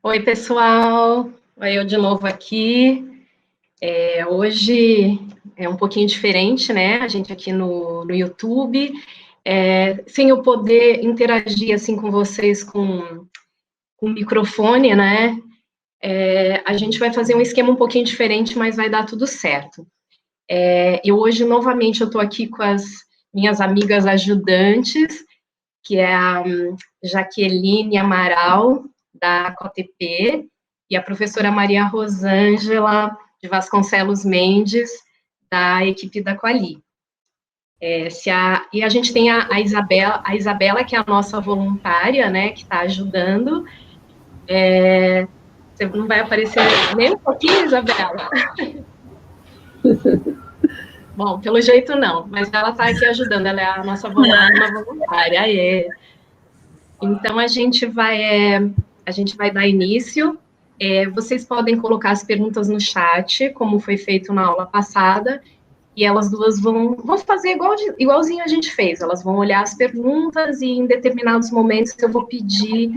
Oi, pessoal. Oi, eu de novo aqui. Hoje é um pouquinho diferente, né? A gente aqui no YouTube, sem eu poder interagir assim com vocês com o microfone, né? A gente vai fazer um esquema um pouquinho diferente, mas vai dar tudo certo. E hoje, novamente, eu estou aqui com as minhas amigas ajudantes, que é a Jaqueline Amaral, da COTP, e a professora Maria Rosângela de Vasconcelos Mendes, da equipe da Quali. E a gente tem a Isabela, que é a nossa voluntária, né, que está ajudando. Você não vai aparecer nem um pouquinho, Isabela? Bom, pelo jeito não, mas ela está aqui ajudando, ela é a nossa voluntária. Então, a gente vai dar início. Vocês podem colocar as perguntas no chat, como foi feito na aula passada, e elas duas vão fazer igualzinho a gente fez. Elas vão olhar as perguntas e, em determinados momentos, eu vou pedir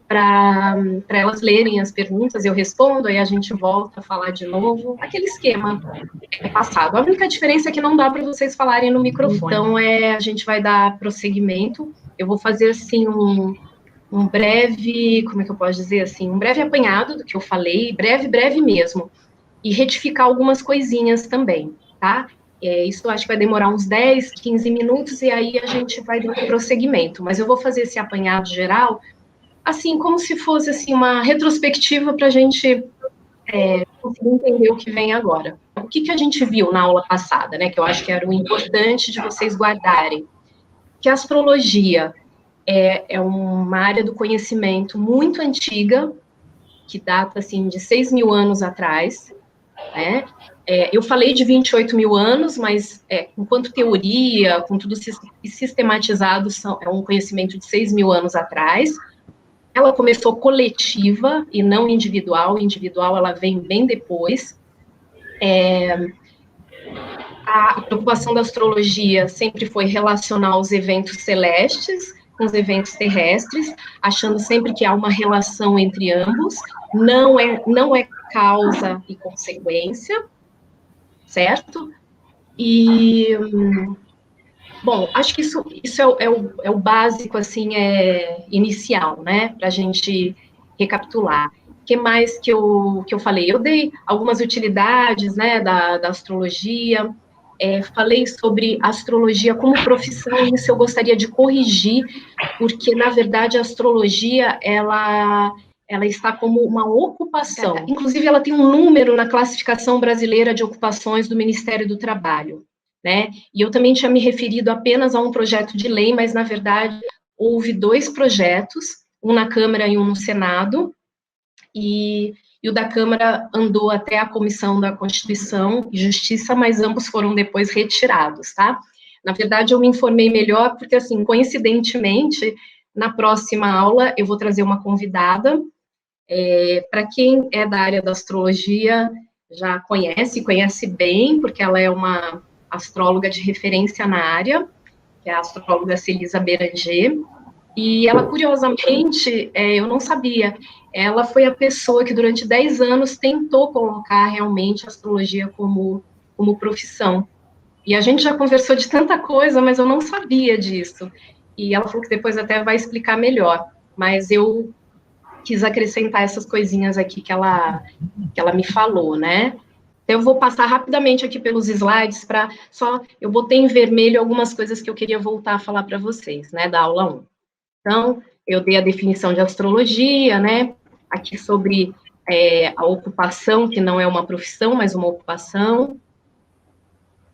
para elas lerem as perguntas, eu respondo, aí a gente volta a falar de novo. Aquele esquema passado. A única diferença é que não dá para vocês falarem no microfone. Então, a gente vai dar prosseguimento. Eu vou fazer, assim, um breve, como é que eu posso dizer assim, um breve apanhado do que eu falei, breve mesmo, e retificar algumas coisinhas também, tá? Isso eu acho que vai demorar uns 10, 15 minutos, e aí a gente vai dar um prosseguimento, mas eu vou fazer esse apanhado geral, assim, como se fosse, assim, uma retrospectiva para a gente conseguir entender o que vem agora. O que a gente viu na aula passada, né, que eu acho que era o importante de vocês guardarem, que a astrologia é uma área do conhecimento muito antiga, que data, assim, de 6 mil anos atrás, né? Eu falei de 28 mil anos, mas enquanto teoria, com tudo sistematizado, é um conhecimento de 6 mil anos atrás. Ela começou coletiva e não individual. Individual, ela vem bem depois. A preocupação da astrologia sempre foi relacionar os eventos celestes com os eventos terrestres, achando sempre que há uma relação entre ambos, não é causa e consequência, certo? E, bom, acho que isso é o básico, assim, inicial, né, para a gente recapitular. O que mais que eu falei? Eu dei algumas utilidades, né, da astrologia, falei sobre astrologia como profissão, isso eu gostaria de corrigir, porque, na verdade, a astrologia, ela está como uma ocupação. Inclusive, ela tem um número na classificação brasileira de ocupações do Ministério do Trabalho, né? E eu também tinha me referido apenas a um projeto de lei, mas, na verdade, houve 2 projetos, um na Câmara e um no Senado, e o da Câmara andou até a Comissão da Constituição e Justiça, mas ambos foram depois retirados, tá? Na verdade, eu me informei melhor, porque, assim, coincidentemente, na próxima aula, eu vou trazer uma convidada, para quem é da área da astrologia, já conhece bem, porque ela é uma astróloga de referência na área, que é a astróloga Celisa Beranger, e ela, curiosamente, eu não sabia, ela foi a pessoa que durante 10 anos tentou colocar realmente a astrologia como profissão. E a gente já conversou de tanta coisa, mas eu não sabia disso. E ela falou que depois até vai explicar melhor, mas eu quis acrescentar essas coisinhas aqui que ela me falou, né? Então, eu vou passar rapidamente aqui pelos slides eu botei em vermelho algumas coisas que eu queria voltar a falar para vocês, né, da aula 1. Então, eu dei a definição de astrologia, né, aqui sobre a ocupação, que não é uma profissão, mas uma ocupação.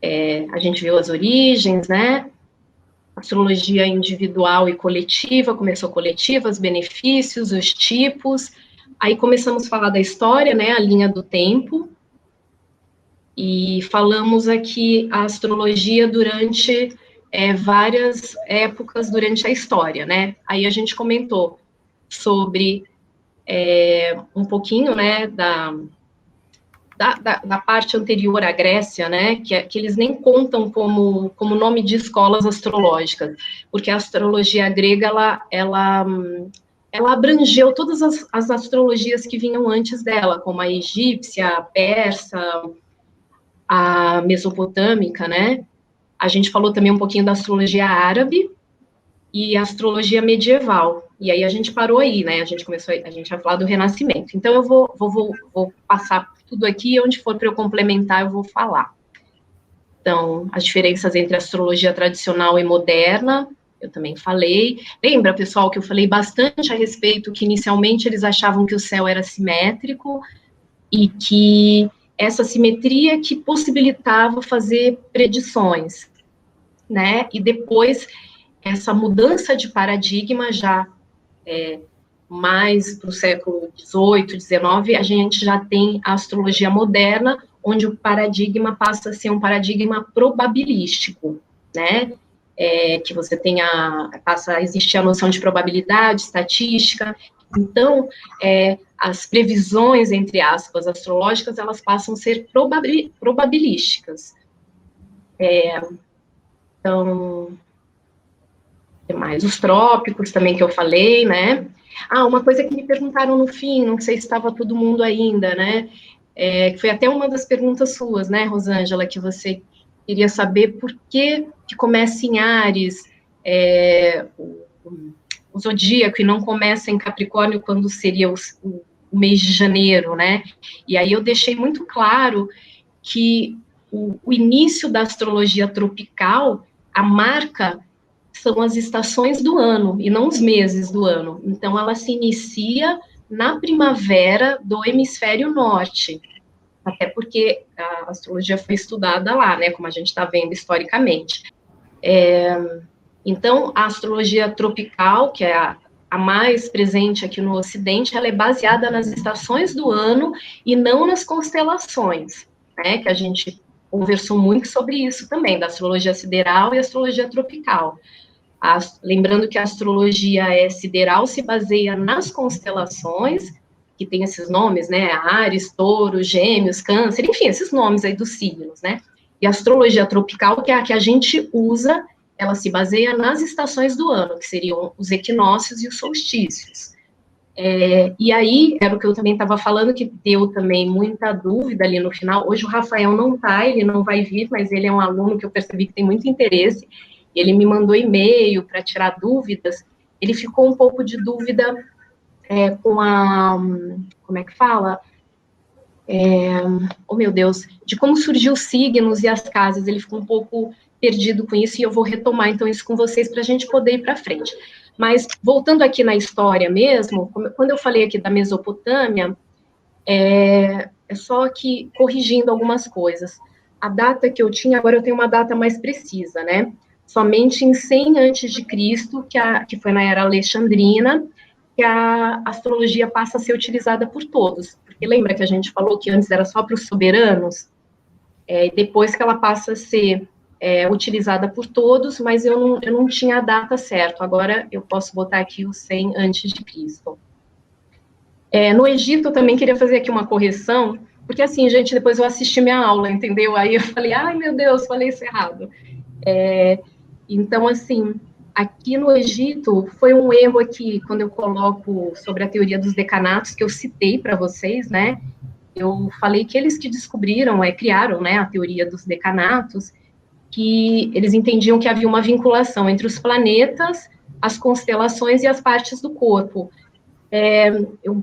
A gente viu as origens, né, astrologia individual e coletiva, começou coletiva, os benefícios, os tipos, aí começamos a falar da história, né, a linha do tempo, e falamos aqui a astrologia durante várias épocas durante a história, né? Aí a gente comentou sobre um pouquinho, né, da parte anterior à Grécia, né, que eles nem contam como nome de escolas astrológicas, porque a astrologia grega, ela ela abrangeu todas as astrologias que vinham antes dela, como a egípcia, a persa, a mesopotâmica, né? A gente falou também um pouquinho da astrologia árabe e a astrologia medieval. E aí a gente parou aí, né? A gente vai falar do Renascimento. Então eu vou passar tudo aqui, onde for para eu complementar, eu vou falar. Então, as diferenças entre astrologia tradicional e moderna, eu também falei. Lembra, pessoal, que eu falei bastante a respeito que inicialmente eles achavam que o céu era simétrico e que essa simetria que possibilitava fazer predições, né? E depois essa mudança de paradigma já mais para o século XVIII, XIX, a gente já tem a astrologia moderna, onde o paradigma passa a ser um paradigma probabilístico, né? Que você passa a existir a noção de probabilidade, estatística. Então, as previsões, entre aspas, astrológicas, elas passam a ser probabilísticas. Então, tem mais os trópicos também que eu falei, né? Uma coisa que me perguntaram no fim, não sei se estava todo mundo ainda, né? Que foi até uma das perguntas suas, né, Rosângela, que você queria saber por que começa em Áries, o zodíaco, e não começa em Capricórnio quando seria o mês de janeiro, né? E aí eu deixei muito claro que o início da astrologia tropical, a marca são as estações do ano e não os meses do ano. Então, ela se inicia na primavera do hemisfério norte, até porque a astrologia foi estudada lá, né, como a gente está vendo historicamente. Então, a astrologia tropical, que é a mais presente aqui no Ocidente, ela é baseada nas estações do ano e não nas constelações, né, que a gente conversou muito sobre isso também, da astrologia sideral e astrologia tropical. Lembrando que a astrologia sideral se baseia nas constelações, que tem esses nomes, né, Áries, Touro, Gêmeos, Câncer, enfim, esses nomes aí dos signos, né, e a astrologia tropical, que é a que a gente usa, ela se baseia nas estações do ano, que seriam os equinócios e os solstícios. E aí, era o que eu também estava falando, que deu também muita dúvida ali no final. Hoje o Rafael não está, ele não vai vir, mas ele é um aluno que eu percebi que tem muito interesse. Ele me mandou e-mail para tirar dúvidas. Ele ficou um pouco de dúvida com como é que fala? Oh, meu Deus, de como surgiu os signos e as casas. Ele ficou um pouco perdido com isso, e eu vou retomar, então, isso com vocês para a gente poder ir para frente. Mas, voltando aqui na história mesmo, quando eu falei aqui da Mesopotâmia, é só que corrigindo algumas coisas. A data que eu tinha, agora eu tenho uma data mais precisa, né? Somente em 100 antes de Cristo, que foi na era alexandrina, que a astrologia passa a ser utilizada por todos. Porque lembra que a gente falou que antes era só para os soberanos? Depois que ela passa a ser utilizada por todos, mas eu não tinha a data certa. Agora eu posso botar aqui o 100 antes de Cristo. No Egito, eu também queria fazer aqui uma correção, porque assim, gente, depois eu assisti minha aula, entendeu? Aí eu falei, ai meu Deus, falei isso errado. Então, assim, aqui no Egito, foi um erro aqui, quando eu coloco sobre a teoria dos decanatos, que eu citei para vocês, né? Eu falei que eles que descobriram, criaram, né, a teoria dos decanatos, que eles entendiam que havia uma vinculação entre os planetas, as constelações e as partes do corpo.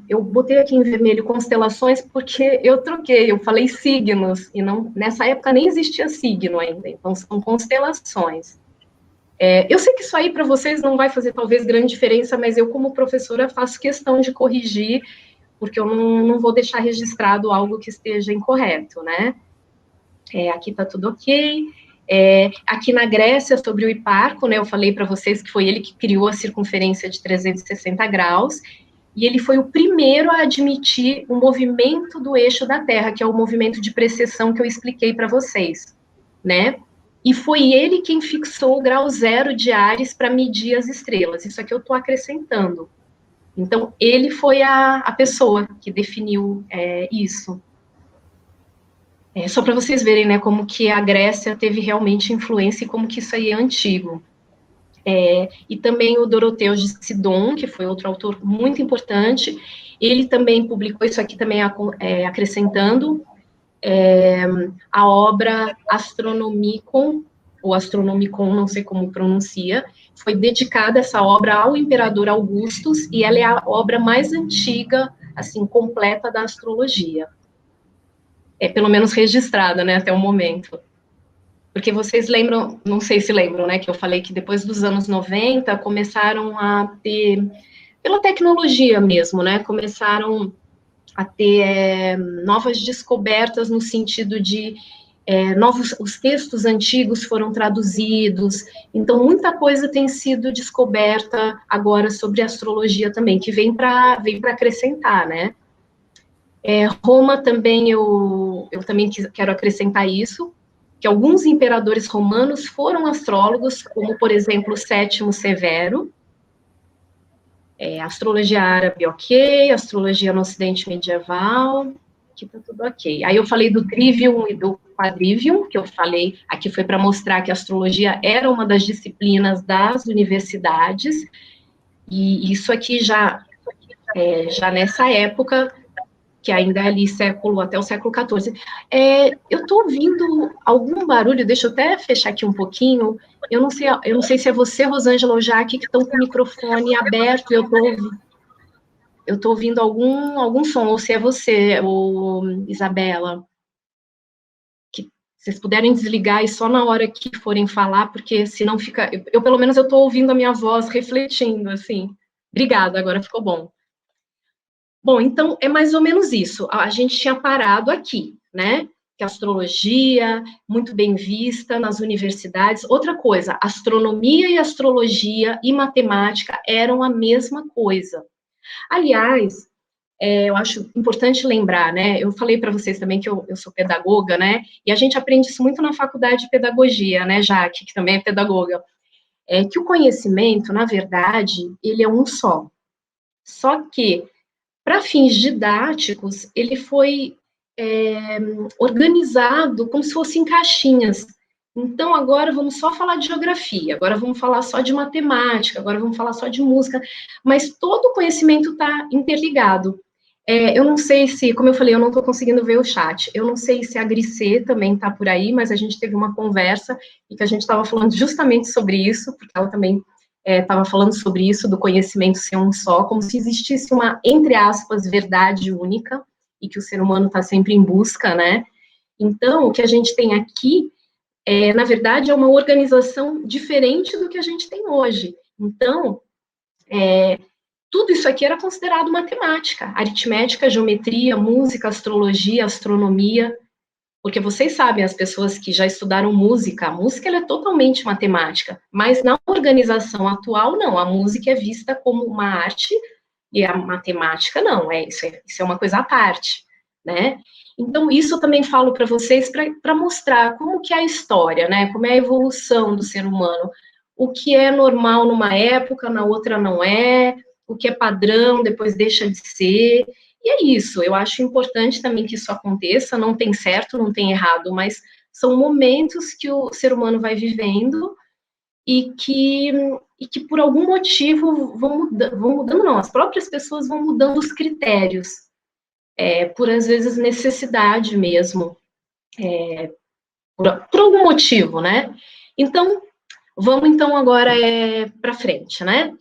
Eu botei aqui em vermelho constelações porque eu troquei, eu falei signos, e não, nessa época nem existia signo ainda, então são constelações. Eu sei que isso aí para vocês não vai fazer talvez grande diferença, mas eu como professora faço questão de corrigir, porque eu não vou deixar registrado algo que esteja incorreto, né? Aqui está tudo ok. Aqui na Grécia, sobre o Hiparco, né, eu falei para vocês que foi ele que criou a circunferência de 360 graus, e ele foi o primeiro a admitir o movimento do eixo da Terra, que é o movimento de precessão que eu expliquei para vocês, né? E foi ele quem fixou o grau zero de Áries para medir as estrelas. Isso aqui eu estou acrescentando. Então, ele foi a pessoa que definiu isso. Só para vocês verem, né, como que a Grécia teve realmente influência e como que isso aí é antigo. E também o Doroteu de Sidon, que foi outro autor muito importante, ele também publicou isso aqui também acrescentando a obra Astronomicon, ou Astronomicon, não sei como pronuncia, foi dedicada essa obra ao imperador Augustus, e ela é a obra mais antiga, assim, completa da astrologia. Pelo menos registrada, né, até o momento. Porque vocês lembram, não sei se lembram, né, que eu falei que depois dos anos 90 começaram a ter, pela tecnologia mesmo, né, começaram a ter novas descobertas no sentido de os textos antigos foram traduzidos, então muita coisa tem sido descoberta agora sobre astrologia também, que vem para acrescentar, né? Roma também, eu também quero acrescentar isso, que alguns imperadores romanos foram astrólogos, como, por exemplo, Sétimo Severo. Astrologia árabe, ok, astrologia no Ocidente medieval, aqui tá tudo ok. Aí eu falei do trivium e do quadrivium, que eu falei, aqui foi para mostrar que a astrologia era uma das disciplinas das universidades, e isso aqui já nessa época, que ainda é ali até o século XIV. Eu estou ouvindo algum barulho, deixa eu até fechar aqui um pouquinho, eu não sei se é você, Rosângela, ou Jaque, que estão com o microfone aberto, eu estou ouvindo algum som, ou se é você, ou Isabela, que vocês puderem desligar e só na hora que forem falar, porque senão fica, pelo menos eu estou ouvindo a minha voz refletindo, assim. Obrigada, agora ficou bom. Bom, então é mais ou menos isso. A gente tinha parado aqui, né? Que a astrologia, muito bem vista nas universidades. Outra coisa, astronomia e astrologia e matemática eram a mesma coisa. Aliás, eu acho importante lembrar, né? Eu falei para vocês também que eu sou pedagoga, né? E a gente aprende isso muito na faculdade de pedagogia, né, Jaque, que também é pedagoga. Que o conhecimento, na verdade, ele é um só. Só que para fins didáticos, ele foi organizado como se fossem caixinhas. Então, agora vamos só falar de geografia, agora vamos falar só de matemática, agora vamos falar só de música, mas todo o conhecimento está interligado. Eu não sei se, como eu falei, eu não estou conseguindo ver o chat, eu não sei se a Gricê também está por aí, mas a gente teve uma conversa e que a gente estava falando justamente sobre isso, porque ela também estava falando sobre isso, do conhecimento ser um só, como se existisse uma, entre aspas, verdade única, e que o ser humano está sempre em busca, né? Então, o que a gente tem aqui, na verdade, é uma organização diferente do que a gente tem hoje. Então, tudo isso aqui era considerado matemática, aritmética, geometria, música, astrologia, astronomia, porque vocês sabem, as pessoas que já estudaram música, a música ela é totalmente matemática, mas na organização atual, não, a música é vista como uma arte e a matemática não, isso é uma coisa à parte, né? Então, isso eu também falo para vocês para mostrar como que é a história, né? Como é a evolução do ser humano. O que é normal numa época, na outra não é, o que é padrão, depois deixa de ser. E é isso, eu acho importante também que isso aconteça, não tem certo, não tem errado, mas são momentos que o ser humano vai vivendo e que por algum motivo vão mudando, não, as próprias pessoas vão mudando os critérios, por às vezes necessidade mesmo, por algum motivo, né? Então, vamos então agora para frente, né?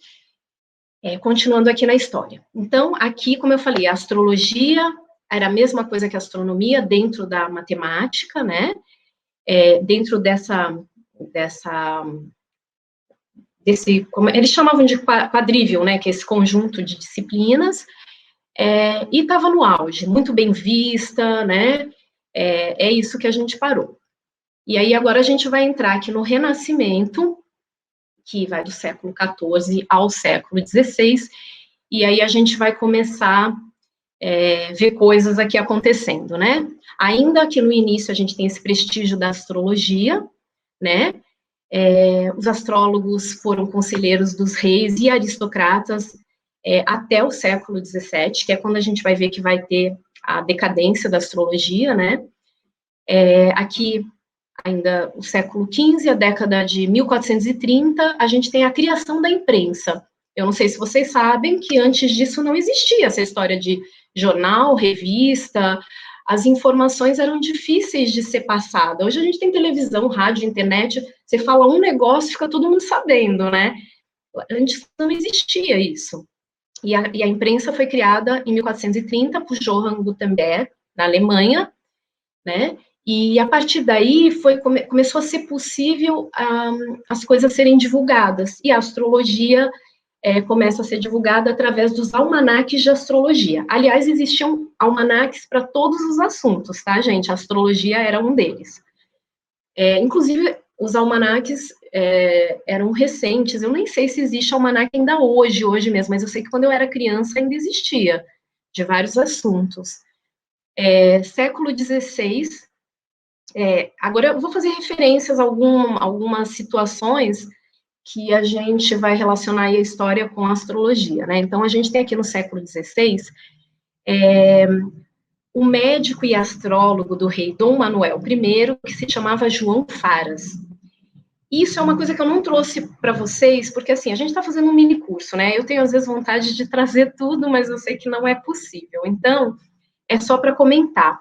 Continuando aqui na história. Então, aqui, como eu falei, a astrologia era a mesma coisa que a astronomia dentro da matemática, né? Dentro como eles chamavam de quadrivium, né? Que é esse conjunto de disciplinas, e estava no auge, muito bem vista, né? É isso que a gente parou. E aí agora a gente vai entrar aqui no Renascimento, que vai do século XIV ao século XVI, e aí a gente vai começar a ver coisas aqui acontecendo, né? Ainda que no início a gente tem esse prestígio da astrologia, né? Os astrólogos foram conselheiros dos reis e aristocratas até o século XVII, que é quando a gente vai ver que vai ter a decadência da astrologia, né? Aqui ainda o século XV, a década de 1430, a gente tem a criação da imprensa. Eu não sei se vocês sabem que antes disso não existia essa história de jornal, revista, as informações eram difíceis de ser passadas. Hoje a gente tem televisão, rádio, internet, você fala um negócio, fica todo mundo sabendo, né? Antes não existia isso. E a imprensa foi criada em 1430 por Johann Gutenberg, na Alemanha, né? E a partir daí começou a ser possível as coisas serem divulgadas. E a astrologia começa a ser divulgada através dos almanaques de astrologia. Aliás, existiam almanaques para todos os assuntos, tá, gente? A astrologia era um deles. Inclusive, os almanaques eram recentes. Eu nem sei se existe almanaque ainda hoje mesmo, mas eu sei que quando eu era criança ainda existia, de vários assuntos. Século XVI, agora eu vou fazer referências a algumas situações que a gente vai relacionar a história com a astrologia, né? Então, a gente tem aqui no século XVI, o médico e astrólogo do rei Dom Manuel I, que se chamava João Faras. Isso é uma coisa que eu não trouxe para vocês, porque, assim, a gente está fazendo um mini curso, né? Eu tenho, às vezes, vontade de trazer tudo, mas eu sei que não é possível. Então, é só para comentar.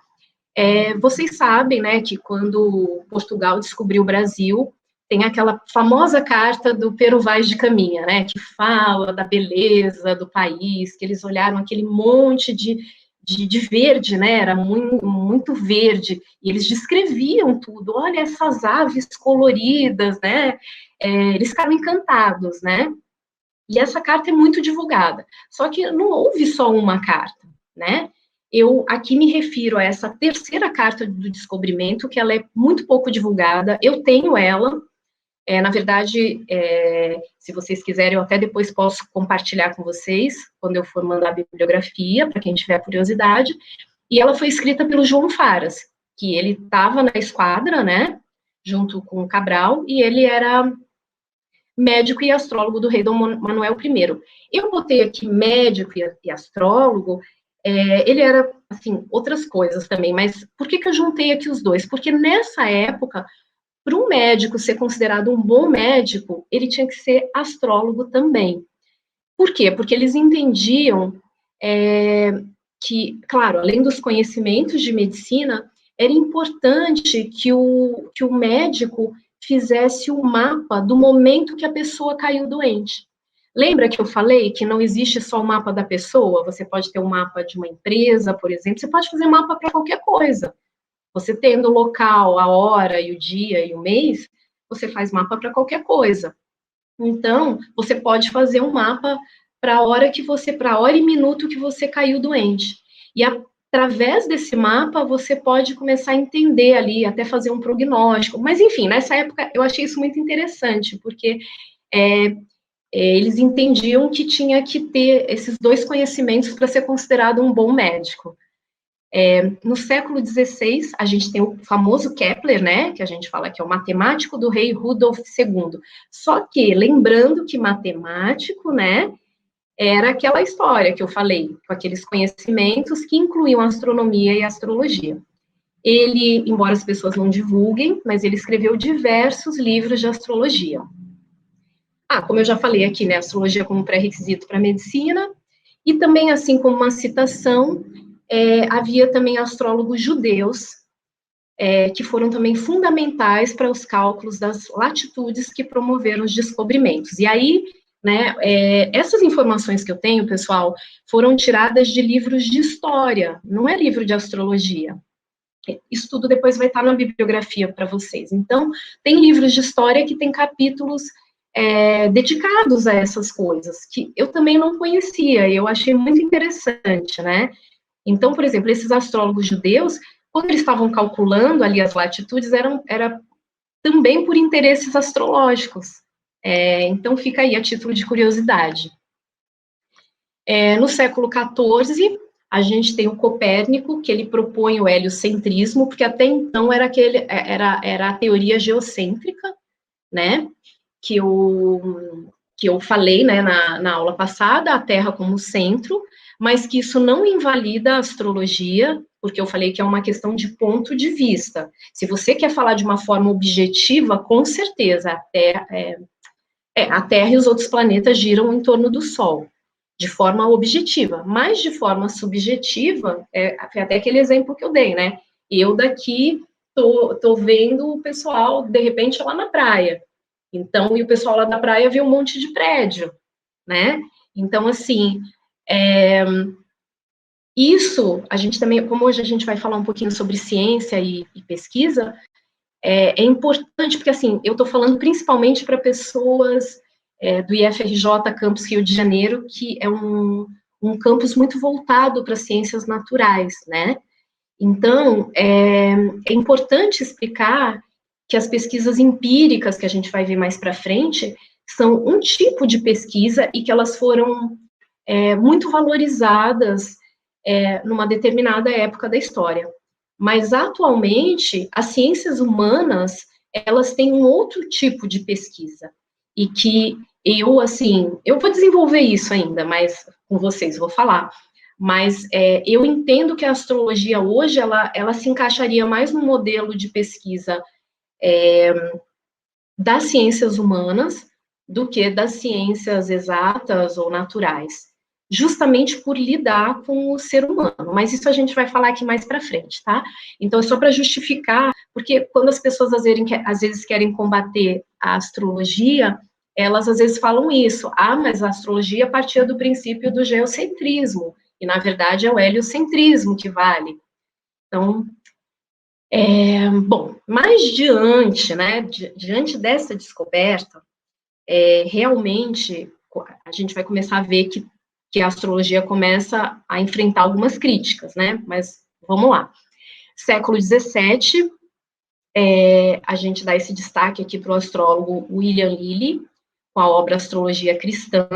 Vocês sabem, né, que quando Portugal descobriu o Brasil, tem aquela famosa carta do Pero Vaz de Caminha, né, que fala da beleza do país, que eles olharam aquele monte de verde, né, era muito, muito verde, e eles descreviam tudo, olha essas aves coloridas, né, eles ficaram encantados, né, e essa carta é muito divulgada, só que não houve só uma carta, né, eu aqui me refiro a essa terceira carta do descobrimento, que ela é muito pouco divulgada, eu tenho ela, na verdade, se vocês quiserem, eu até depois posso compartilhar com vocês, quando eu for mandar a bibliografia, para quem tiver curiosidade, e ela foi escrita pelo João Faras, que ele estava na esquadra, né, junto com o Cabral, e ele era médico e astrólogo do rei Dom Manuel I. Eu botei aqui médico e astrólogo, ele era, assim, outras coisas também, mas por que eu juntei aqui os dois? Porque nessa época, para um médico ser considerado um bom médico, ele tinha que ser astrólogo também. Por quê? Porque eles entendiam que, claro, além dos conhecimentos de medicina, era importante que o médico fizesse o mapa do momento que a pessoa caiu doente. Lembra que eu falei que não existe só o mapa da pessoa? Você pode ter um mapa de uma empresa, por exemplo, você pode fazer mapa para qualquer coisa. Você tendo o local, a hora e o dia e o mês, você faz mapa para qualquer coisa. Então, você pode fazer um mapa para a hora e minuto que você caiu doente. E através desse mapa, você pode começar a entender ali, até fazer um prognóstico. Mas, enfim, nessa época, eu achei isso muito interessante, porque eles entendiam que tinha que ter esses dois conhecimentos para ser considerado um bom médico. No século XVI, a gente tem o famoso Kepler, né, que a gente fala que é o matemático do rei Rudolf II. Só que, lembrando que matemático, né, era aquela história que eu falei, com aqueles conhecimentos que incluíam astronomia e astrologia. Ele, embora as pessoas não divulguem, mas ele escreveu diversos livros de astrologia. Como eu já falei aqui, né, astrologia como pré-requisito para medicina, e também, assim como uma citação, havia também astrólogos judeus, que foram também fundamentais para os cálculos das latitudes que promoveram os descobrimentos. E aí, né, essas informações que eu tenho, pessoal, foram tiradas de livros de história, não é livro de astrologia. Isso tudo depois vai estar na bibliografia para vocês. Então, tem livros de história que tem capítulos dedicados a essas coisas, que eu também não conhecia, e eu achei muito interessante, né? Então, por exemplo, esses astrólogos judeus, quando eles estavam calculando ali as latitudes, era também por interesses astrológicos. Então, fica aí a título de curiosidade. No século XIV, a gente tem o Copérnico, que ele propõe o heliocentrismo, porque até então era a teoria geocêntrica, né? Que que eu falei, né, na aula passada, a Terra como centro, mas que isso não invalida a astrologia, porque eu falei que é uma questão de ponto de vista. Se você quer falar de uma forma objetiva, com certeza, a Terra e os outros planetas giram em torno do Sol, de forma objetiva, mas de forma subjetiva, foi até aquele exemplo que eu dei, né? Eu daqui tô vendo o pessoal, de repente, lá na praia. Então, e o pessoal lá da praia vê um monte de prédio, né? Então, assim, isso, a gente também, como hoje a gente vai falar um pouquinho sobre ciência e pesquisa, é importante, porque, assim, eu estou falando principalmente para pessoas do IFRJ Campus Rio de Janeiro, que é um campus muito voltado para ciências naturais, né? Então, é importante explicar que as pesquisas empíricas, que a gente vai ver mais para frente, são um tipo de pesquisa e que elas foram muito valorizadas numa determinada época da história. Mas, atualmente, as ciências humanas, elas têm um outro tipo de pesquisa, e que eu vou desenvolver isso ainda, mas com vocês vou falar, mas eu entendo que a astrologia hoje, ela se encaixaria mais no modelo de pesquisa das ciências humanas do que das ciências exatas ou naturais, justamente por lidar com o ser humano, mas isso a gente vai falar aqui mais para frente, tá? Então, é só para justificar, porque quando as pessoas às vezes querem combater a astrologia, elas às vezes falam isso, mas a astrologia partia do princípio do geocentrismo, e na verdade é o heliocentrismo que vale. Então, bom, mas diante, né, diante dessa descoberta, realmente a gente vai começar a ver que a astrologia começa a enfrentar algumas críticas, né? Mas vamos lá. Século XVII, a gente dá esse destaque aqui para o astrólogo William Lilly, com a obra Astrologia Cristã.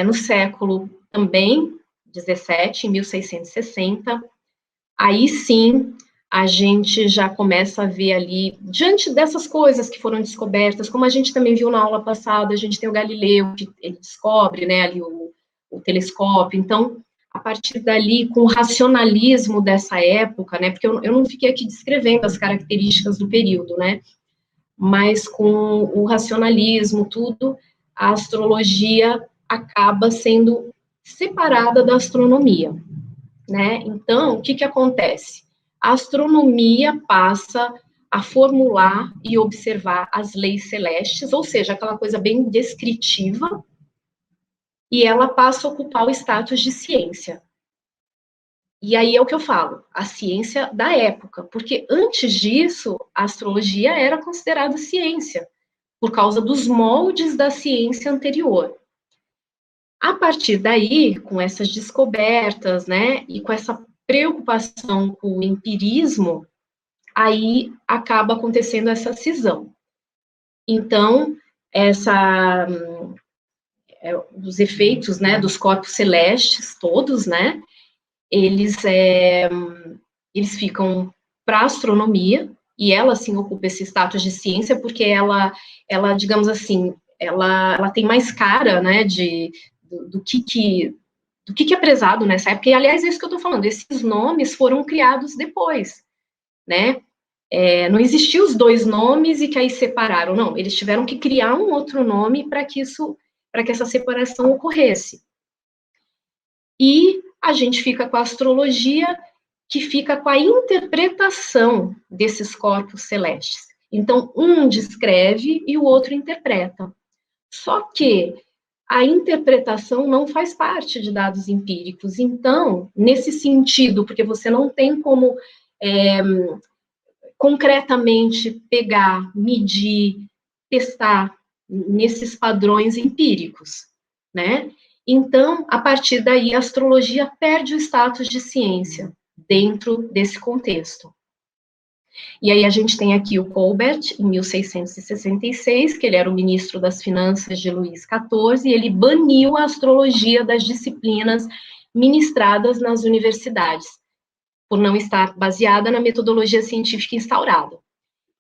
No século também 17, em 1660, aí sim a gente já começa a ver ali, diante dessas coisas que foram descobertas, como a gente também viu na aula passada, a gente tem o Galileu, que ele descobre, né, ali o telescópio. Então, a partir dali, com o racionalismo dessa época, né, porque eu não fiquei aqui descrevendo as características do período, né, mas com o racionalismo, tudo, a astrologia acaba sendo separada da astronomia, né? Então, o que acontece? A astronomia passa a formular e observar as leis celestes, ou seja, aquela coisa bem descritiva, e ela passa a ocupar o status de ciência. E aí é o que eu falo, a ciência da época, porque antes disso, a astrologia era considerada ciência, por causa dos moldes da ciência anterior. A partir daí, com essas descobertas, né, e com essa preocupação com o empirismo, aí acaba acontecendo essa cisão. Então, os efeitos, né, dos corpos celestes todos, né, eles ficam para a astronomia, e ela, sim, ocupa esse status de ciência, porque ela digamos assim, ela tem mais cara, né, do que é prezado nessa época, e, aliás, é isso que eu estou falando, esses nomes foram criados depois, né, não existiam os dois nomes e que aí separaram, não, eles tiveram que criar um outro nome para que essa separação ocorresse. E a gente fica com a astrologia, que fica com a interpretação desses corpos celestes. Então, um descreve e o outro interpreta. Só que a interpretação não faz parte de dados empíricos. Então, nesse sentido, porque você não tem como concretamente pegar, medir, testar nesses padrões empíricos, né? Então, a partir daí, a astrologia perde o status de ciência dentro desse contexto. E aí a gente tem aqui o Colbert, em 1666, que ele era o ministro das Finanças de Luís XIV, e ele baniu a astrologia das disciplinas ministradas nas universidades, por não estar baseada na metodologia científica instaurada.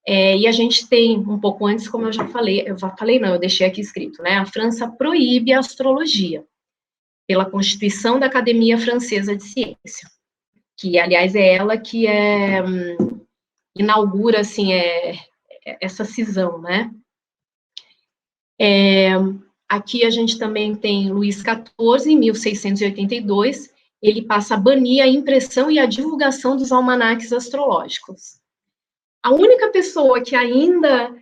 E a gente tem, um pouco antes, como eu já falei, não, eu deixei aqui escrito, né? A França proíbe a astrologia pela Constituição da Academia Francesa de Ciência, que, aliás, é ela que inaugura, assim, essa cisão, né? Aqui a gente também tem Luís XIV, em 1682, ele passa a banir a impressão e a divulgação dos almanaques astrológicos. A única pessoa que ainda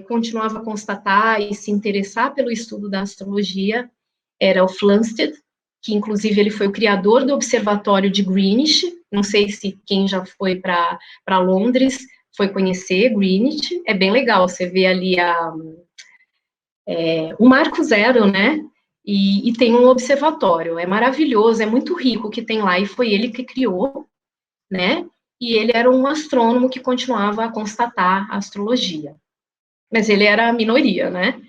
continuava a constatar e se interessar pelo estudo da astrologia era o Flamsteed, que inclusive ele foi o criador do Observatório de Greenwich. Não sei se quem já foi para Londres foi conhecer Greenwich, é bem legal, você vê ali o Marco Zero, né? E tem um observatório, é maravilhoso, é muito rico o que tem lá, e foi ele que criou, né? E ele era um astrônomo que continuava a constatar a astrologia. Mas ele era a minoria, né?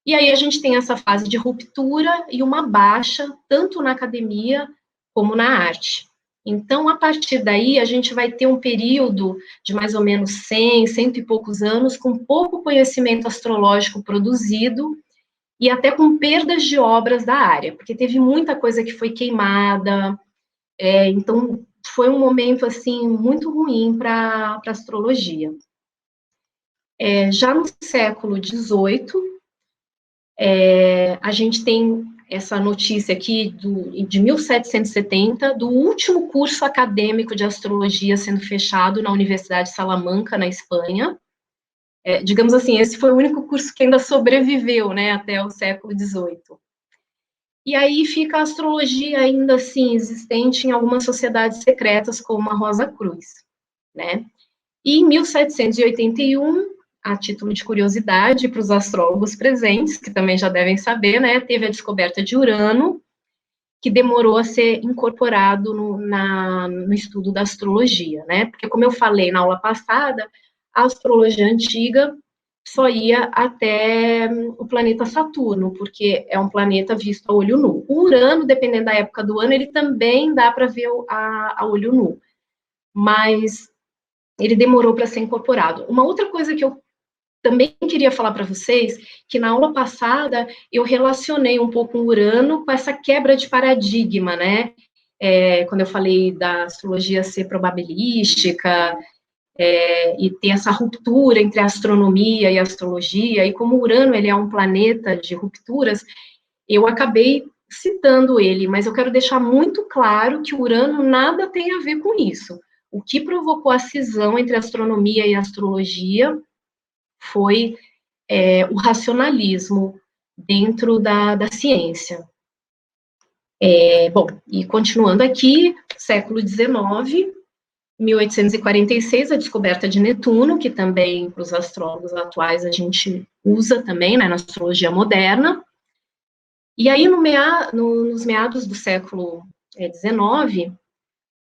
E aí a gente tem essa fase de ruptura e uma baixa, tanto na academia como na arte. Então, a partir daí, a gente vai ter um período de mais ou menos 100, cento e poucos anos, com pouco conhecimento astrológico produzido, e até com perdas de obras da área, porque teve muita coisa que foi queimada, então foi um momento, assim, muito ruim para a astrologia. Já no século XVIII, a gente tem essa notícia aqui de 1770, do último curso acadêmico de astrologia sendo fechado na Universidade de Salamanca, na Espanha. Digamos assim, esse foi o único curso que ainda sobreviveu, né, até o século XVIII. E aí fica a astrologia ainda assim existente em algumas sociedades secretas, como a Rosa Cruz, né? E em 1781, a título de curiosidade para os astrólogos presentes, que também já devem saber, né, teve a descoberta de Urano, que demorou a ser incorporado no estudo da astrologia, né? Porque, como eu falei na aula passada, a astrologia antiga só ia até o planeta Saturno, porque é um planeta visto a olho nu. O Urano, dependendo da época do ano, ele também dá para ver a olho nu, mas ele demorou para ser incorporado. Uma outra coisa que eu também queria falar para vocês, que na aula passada eu relacionei um pouco o Urano com essa quebra de paradigma, né? Quando eu falei da astrologia ser probabilística, e ter essa ruptura entre a astronomia e a astrologia, e como o Urano ele é um planeta de rupturas, eu acabei citando ele, mas eu quero deixar muito claro que o Urano nada tem a ver com isso. O que provocou a cisão entre a astronomia e a astrologia foi o racionalismo dentro da ciência. Bom, e continuando aqui, século XIX, 1846, a descoberta de Netuno, que também para os astrólogos atuais a gente usa também, né, na astrologia moderna. E aí, nos meados do século XIX,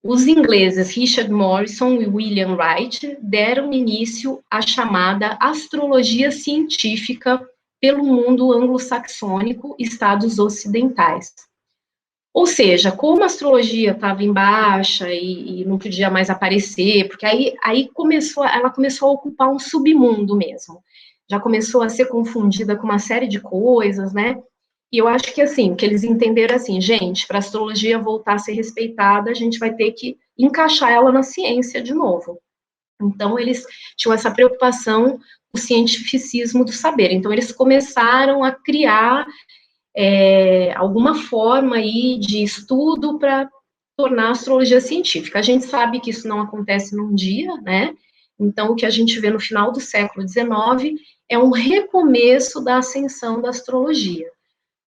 os ingleses Richard Morrison e William Wright deram início à chamada astrologia científica pelo mundo anglo-saxônico e estados ocidentais. Ou seja, como a astrologia estava em baixa e não podia mais aparecer, porque aí ela começou a ocupar um submundo mesmo. Já começou a ser confundida com uma série de coisas, né? E eu acho que, assim, que eles entenderam assim, gente, para a astrologia voltar a ser respeitada, a gente vai ter que encaixar ela na ciência de novo. Então, eles tinham essa preocupação com o cientificismo do saber. Então, eles começaram a criar alguma forma aí de estudo para tornar a astrologia científica. A gente sabe que isso não acontece num dia, né? Então, o que a gente vê no final do século XIX é um recomeço da ascensão da astrologia.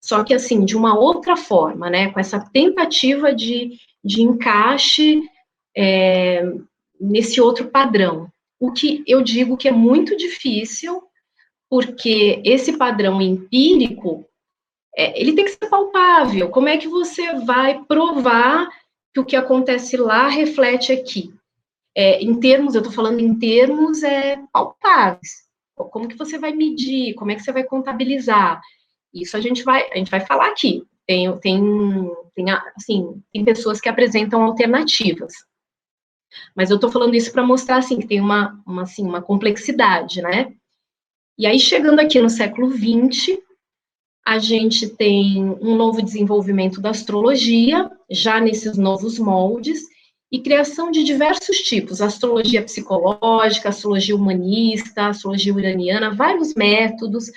Só que, assim, de uma outra forma, né? Com essa tentativa de encaixe nesse outro padrão. O que eu digo que é muito difícil, porque esse padrão empírico ele tem que ser palpável. Como é que você vai provar que o que acontece lá reflete aqui? Em termos, eu estou falando em termos palpáveis. Como que você vai medir? Como é que você vai contabilizar? Isso a gente vai falar aqui. Tem pessoas que apresentam alternativas. Mas eu estou falando isso para mostrar, assim, que tem uma complexidade, né? E aí, chegando aqui no século XX, a gente tem um novo desenvolvimento da astrologia, já nesses novos moldes, e criação de diversos tipos, astrologia psicológica, astrologia humanista, astrologia uraniana, vários métodos,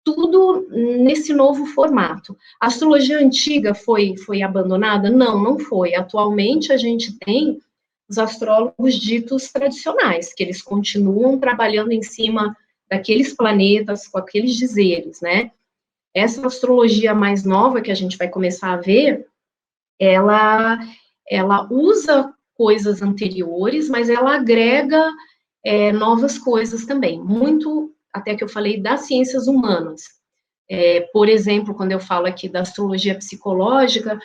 tudo nesse novo formato. A astrologia antiga foi abandonada? Não, não foi. Atualmente a gente tem os astrólogos ditos tradicionais, que eles continuam trabalhando em cima daqueles planetas, com aqueles dizeres, né? Essa astrologia mais nova que a gente vai começar a ver, ela usa coisas anteriores, mas ela agrega novas coisas também, muito, até que eu falei, das ciências humanas. Por exemplo, quando eu falo aqui da astrologia psicológica,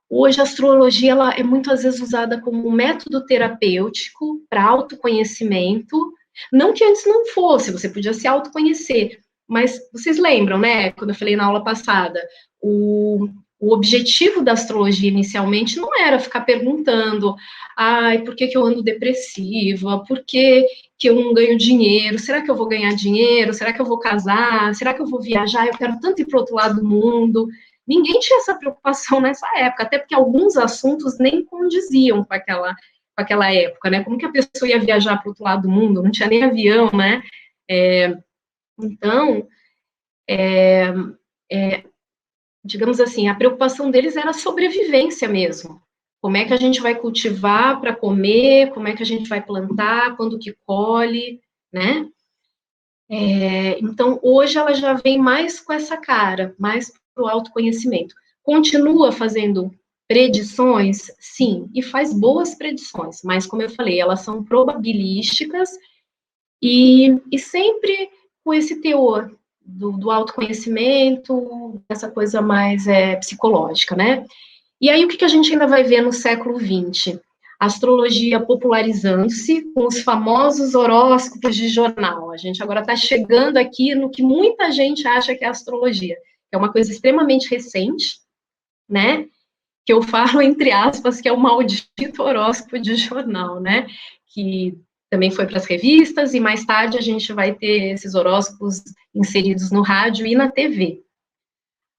hoje a astrologia ela é muitas vezes usada como um método terapêutico para autoconhecimento, não que antes não fosse, você podia se autoconhecer, mas vocês lembram, né, quando eu falei na aula passada, o objetivo da astrologia inicialmente não era ficar perguntando, ai, por que eu ando depressiva, por que eu não ganho dinheiro, será que eu vou ganhar dinheiro, será que eu vou casar, será que eu vou viajar, eu quero tanto ir para o outro lado do mundo. Ninguém tinha essa preocupação nessa época, até porque alguns assuntos nem condiziam com aquela época, né? Como que a pessoa ia viajar para o outro lado do mundo? Não tinha nem avião, né? Então, digamos assim, a preocupação deles era a sobrevivência mesmo. Como é que a gente vai cultivar para comer? Como é que a gente vai plantar? Quando que colhe, né? Então, hoje ela já vem mais com essa cara, mais para o autoconhecimento. Continua fazendo predições? Sim, e faz boas predições, mas, como eu falei, elas são probabilísticas e sempre com esse teor do autoconhecimento, essa coisa mais psicológica, né? E aí, o que a gente ainda vai ver no século XX? A astrologia popularizando-se com os famosos horóscopos de jornal. A gente agora está chegando aqui no que muita gente acha que é astrologia, que é uma coisa extremamente recente, né? Que eu falo, entre aspas, que é o maldito horóscopo de jornal, né? Que também foi para as revistas, e mais tarde a gente vai ter esses horóscopos inseridos no rádio e na TV.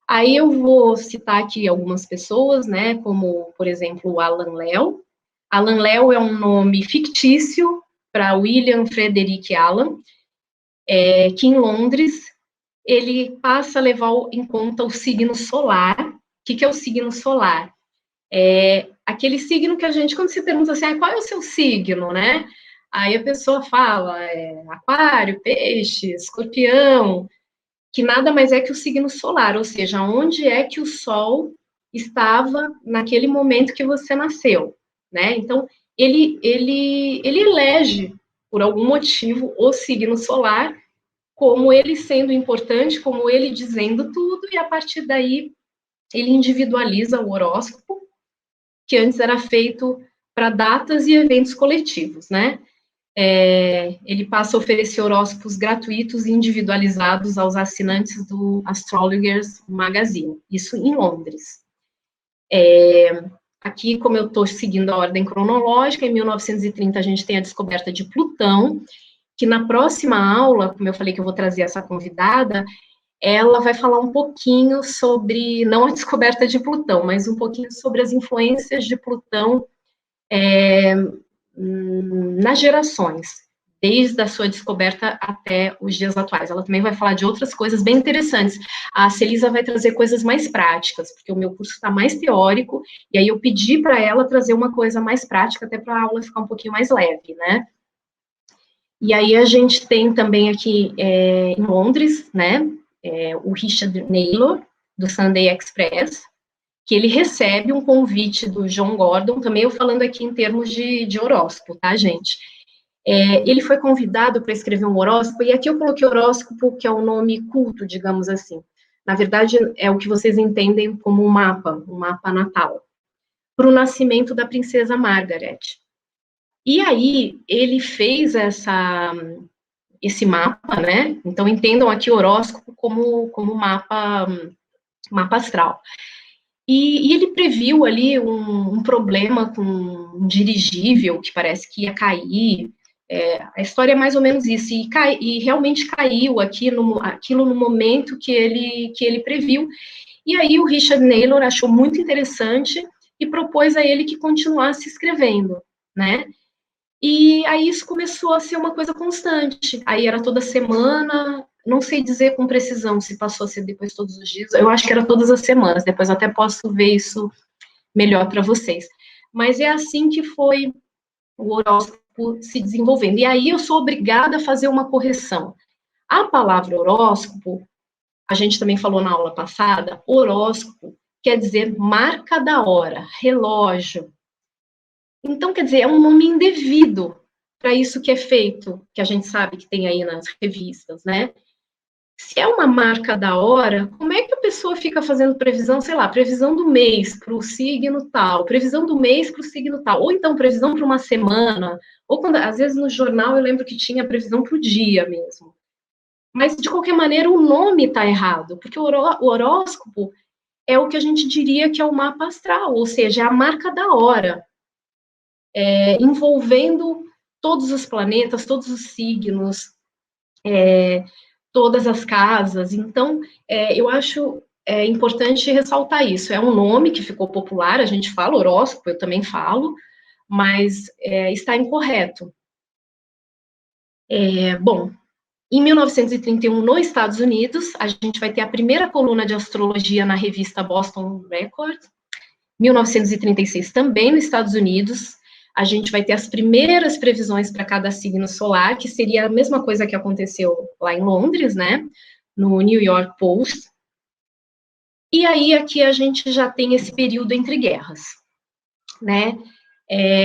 Aí eu vou citar aqui algumas pessoas, né, como, por exemplo, o Alan Léo. Alan Léo é um nome fictício para William Frederick Allen, que em Londres ele passa a levar em conta o signo solar. O que é o signo solar? É aquele signo que a gente, quando se pergunta assim, qual é o seu signo, né? Aí a pessoa fala, aquário, peixe, escorpião, que nada mais é que o signo solar, ou seja, onde é que o Sol estava naquele momento que você nasceu, né? Então, ele elege, por algum motivo, o signo solar como ele sendo importante, como ele dizendo tudo, e a partir daí ele individualiza o horóscopo, que antes era feito para datas e eventos coletivos, né? Ele passa a oferecer horóscopos gratuitos e individualizados aos assinantes do Astrologers Magazine, isso em Londres. Aqui, como eu estou seguindo a ordem cronológica, em 1930 a gente tem a descoberta de Plutão, que na próxima aula, como eu falei que eu vou trazer essa convidada, ela vai falar um pouquinho sobre, não a descoberta de Plutão, mas um pouquinho sobre as influências de Plutão nas gerações, desde a sua descoberta até os dias atuais. Ela também vai falar de outras coisas bem interessantes. A Celisa vai trazer coisas mais práticas, porque o meu curso está mais teórico, e aí eu pedi para ela trazer uma coisa mais prática, até para a aula ficar um pouquinho mais leve, né? E aí a gente tem também aqui em Londres, né, o Richard Naylor, do Sunday Express, que ele recebe um convite do John Gordon, também eu falando aqui em termos de horóscopo, tá, gente? Ele foi convidado para escrever um horóscopo, e aqui eu coloquei horóscopo, que é um nome culto, digamos assim. Na verdade, é o que vocês entendem como um mapa natal, para o nascimento da princesa Margaret. E aí, ele fez esse mapa, né? Então, entendam aqui o horóscopo como mapa astral. E ele previu ali um problema com um dirigível que parece que ia cair. A história é mais ou menos isso, e realmente caiu aquilo no momento que ele previu. E aí o Richard Naylor achou muito interessante e propôs a ele que continuasse escrevendo, né? E aí isso começou a ser uma coisa constante. Aí era toda semana, não sei dizer com precisão se passou a ser depois todos os dias, eu acho que era todas as semanas, depois eu até posso ver isso melhor para vocês. Mas é assim que foi o horóscopo se desenvolvendo. E aí eu sou obrigada a fazer uma correção. A palavra horóscopo, a gente também falou na aula passada, horóscopo quer dizer marca da hora, relógio. Então, quer dizer, é um nome indevido para isso que é feito, que a gente sabe que tem aí nas revistas, né? Se é uma marca da hora, como é que a pessoa fica fazendo previsão, sei lá, previsão do mês para o signo tal, previsão do mês para o signo tal, ou então previsão para uma semana, ou quando, às vezes no jornal eu lembro que tinha previsão para o dia mesmo. Mas, de qualquer maneira, o nome está errado, porque o horóscopo é o que a gente diria que é o mapa astral, ou seja, é a marca da hora, envolvendo todos os planetas, todos os signos, todas as casas. Então, eu acho importante ressaltar isso. É um nome que ficou popular, a gente fala horóscopo, eu também falo, mas está incorreto. Bom, em 1931, nos Estados Unidos, a gente vai ter a primeira coluna de astrologia na revista Boston Record. 1936, também nos Estados Unidos, a gente vai ter as primeiras previsões para cada signo solar, que seria a mesma coisa que aconteceu lá em Londres, né? No New York Post. E aí, aqui a gente já tem esse período entre guerras, né?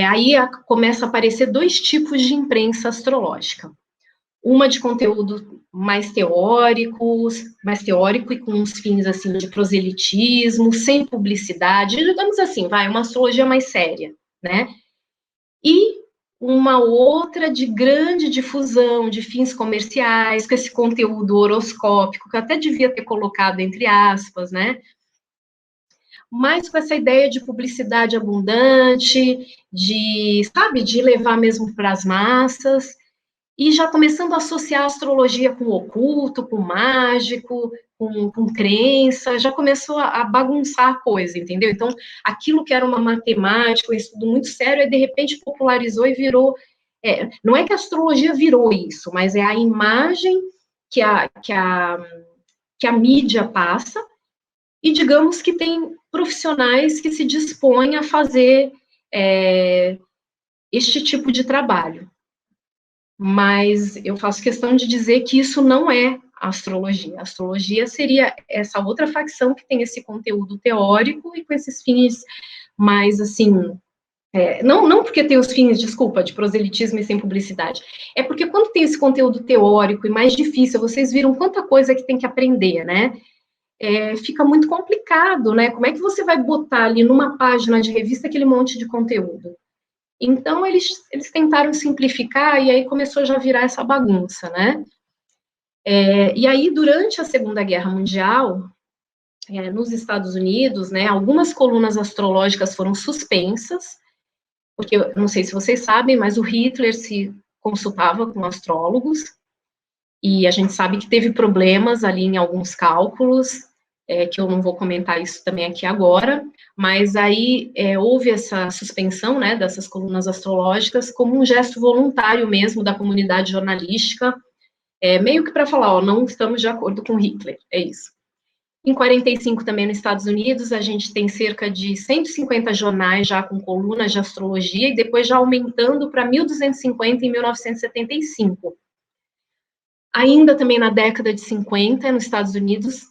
Aí começa a aparecer dois tipos de imprensa astrológica. Uma de conteúdo mais teórico e com uns fins assim de proselitismo, sem publicidade, digamos assim, uma astrologia mais séria, né? E uma outra de grande difusão, de fins comerciais, com esse conteúdo horoscópico, que eu até devia ter colocado entre aspas, né? Mas com essa ideia de publicidade abundante, de levar mesmo para as massas, e já começando a associar a astrologia com o oculto, com o mágico, com crença, já começou a bagunçar a coisa, entendeu? Então, aquilo que era uma matemática, um estudo muito sério, de repente popularizou e virou. Não é que a astrologia virou isso, mas é a imagem que a mídia passa, e digamos que tem profissionais que se dispõem a fazer este tipo de trabalho. Mas eu faço questão de dizer que isso não é astrologia. A astrologia seria essa outra facção que tem esse conteúdo teórico e com esses fins mais, assim, não porque tem os fins, desculpa, de proselitismo e sem publicidade, é porque quando tem esse conteúdo teórico e mais difícil, vocês viram quanta coisa que tem que aprender, né? Fica muito complicado, né? Como é que você vai botar ali numa página de revista aquele monte de conteúdo? Então, eles tentaram simplificar e aí começou já a virar essa bagunça, né? E aí, durante a Segunda Guerra Mundial, nos Estados Unidos, né, algumas colunas astrológicas foram suspensas, porque, não sei se vocês sabem, mas o Hitler se consultava com astrólogos, e a gente sabe que teve problemas ali em alguns cálculos, que eu não vou comentar isso também aqui agora, mas aí houve essa suspensão, né, dessas colunas astrológicas como um gesto voluntário mesmo da comunidade jornalística, meio que para falar, ó, não estamos de acordo com Hitler, é isso. Em 45 também nos Estados Unidos, a gente tem cerca de 150 jornais já com colunas de astrologia, e depois já aumentando para 1.250 em 1975. Ainda também na década de 50, nos Estados Unidos,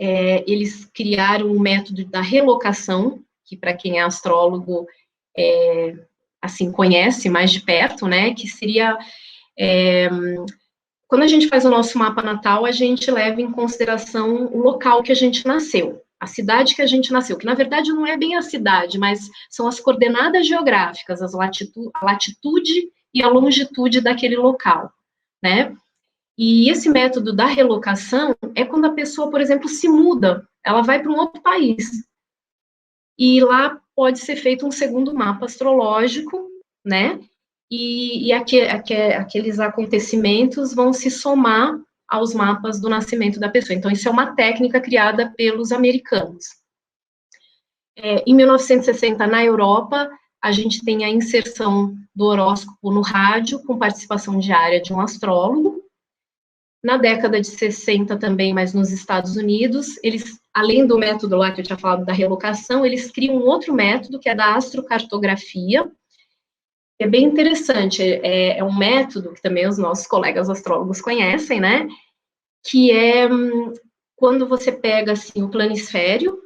eles criaram o método da relocação, que para quem é astrólogo, assim, conhece mais de perto, né, que seria, quando a gente faz o nosso mapa natal, a gente leva em consideração o local que a gente nasceu, a cidade que a gente nasceu, que na verdade não é bem a cidade, mas são as coordenadas geográficas, a latitude e a longitude daquele local, né? E esse método da relocação é quando a pessoa, por exemplo, se muda, ela vai para um outro país. e lá pode ser feito um segundo mapa astrológico, né? E aqueles acontecimentos vão se somar aos mapas do nascimento da pessoa. Então, isso é uma técnica criada pelos americanos. Em 1960, na Europa, a gente tem a inserção do horóscopo no rádio, com participação diária de um astrólogo. Na década de 60 também, mas nos Estados Unidos, eles, além do método lá que eu tinha falado da relocação, eles criam um outro método, que é da astrocartografia. É bem interessante, é um método que também os nossos colegas astrólogos conhecem, né? Que é quando você pega, assim, o planisfério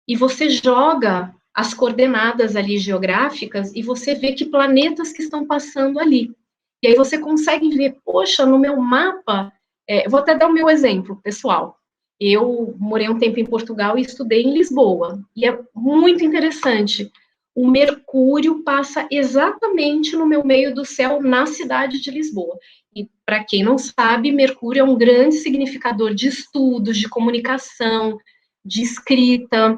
e você joga as coordenadas ali geográficas e você vê que planetas que estão passando ali. E aí você consegue ver, poxa, no meu mapa, vou até dar o meu exemplo, pessoal. Eu morei um tempo em Portugal e estudei em Lisboa. E é muito interessante. O Mercúrio passa exatamente no meu meio do céu, na cidade de Lisboa. E, para quem não sabe, Mercúrio é um grande significador de estudos, de comunicação, de escrita.